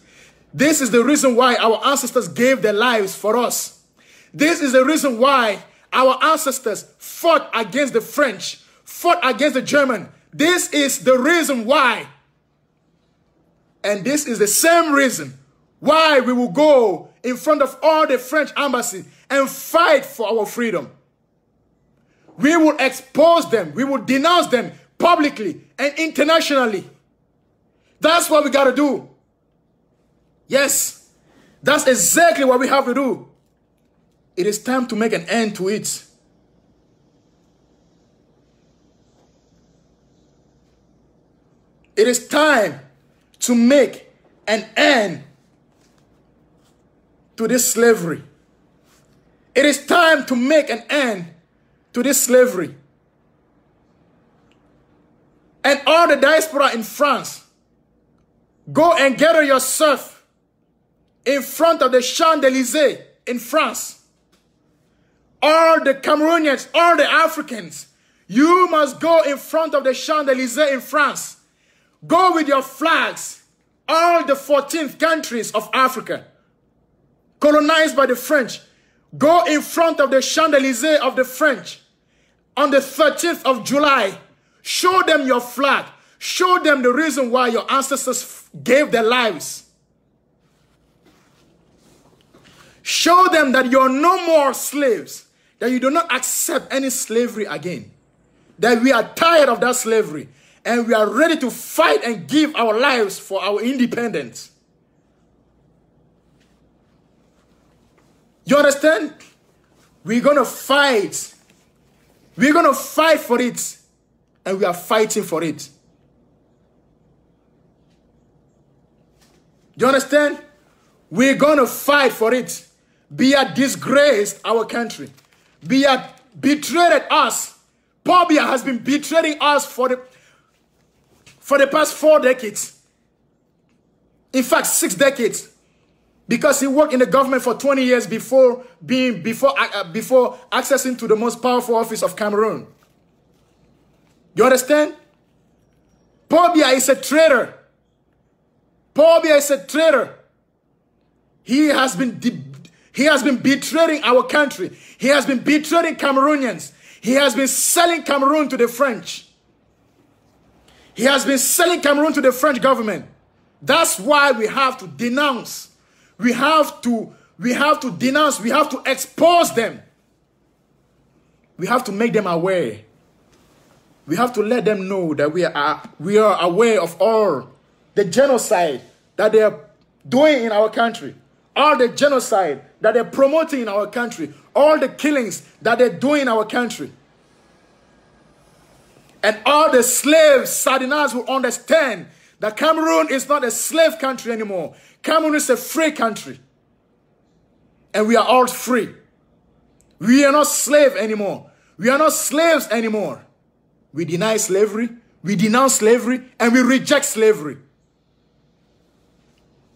This is the reason why our ancestors gave their lives for us. This is the reason why our ancestors fought against the French, fought against the German. This is the reason why. And this is the same reason why we will go in front of all the French embassy and fight for our freedom. We will expose them. We will denounce them publicly and internationally. That's what we got to do. Yes, that's exactly what we have to do. It is time to make an end to it. It is time to make an end to this slavery. It is time to make an end to this slavery. And all the diaspora in France, go and gather yourself in front of the Champs-Élysées in France. All the Cameroonians, all the Africans, you must go in front of the Champs-Élysées in France. Go with your flags. All the 14 countries of Africa, colonized by the French, go in front of the Champs-Élysées of the French on the 13th of July. Show them your flag. Show them the reason why your ancestors gave their lives. Show them that you're no more slaves, that you do not accept any slavery again, that we are tired of that slavery, and we are ready to fight and give our lives for our independence. You understand? We're going to fight. We're going to fight for it. And we are fighting for it. You understand? We're going to fight for it. Biya disgraced our country. Biya betrayed us. Paul Biya has been betraying us for the past 4 decades. In fact, 6 decades. Because he worked in the government for 20 years before accessing to the most powerful office of Cameroon. You understand? Paul Biya is a traitor. Paul Biya is a traitor. He has been betraying our country. He has been betraying Cameroonians. He has been selling Cameroon to the French. He has been selling Cameroon to the French government. That's why we have to denounce. We have to denounce. We have to expose them. We have to make them aware. We have to let them know that we are aware of all the genocide that they are doing in our country. All the genocide that they're promoting in our country. All the killings that they're doing in our country. And all the slaves, Sardinals will understand that Cameroon is not a slave country anymore. Cameroon is a free country. And we are all free. We are not slaves anymore. We are not slaves anymore. We deny slavery, we denounce slavery, and we reject slavery.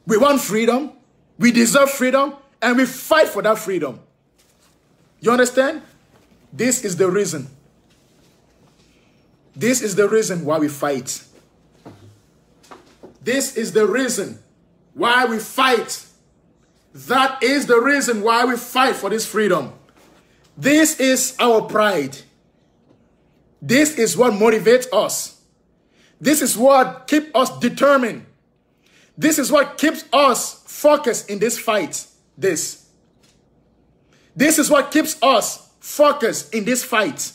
We want freedom, we deserve freedom, and we fight for that freedom. You understand? This is the reason. This is the reason why we fight. This is the reason why we fight. That is the reason why we fight for this freedom. This is our pride. This is what motivates us. This is what keeps us determined. This is what keeps us focused in this fight. This is what keeps us focused in this fight.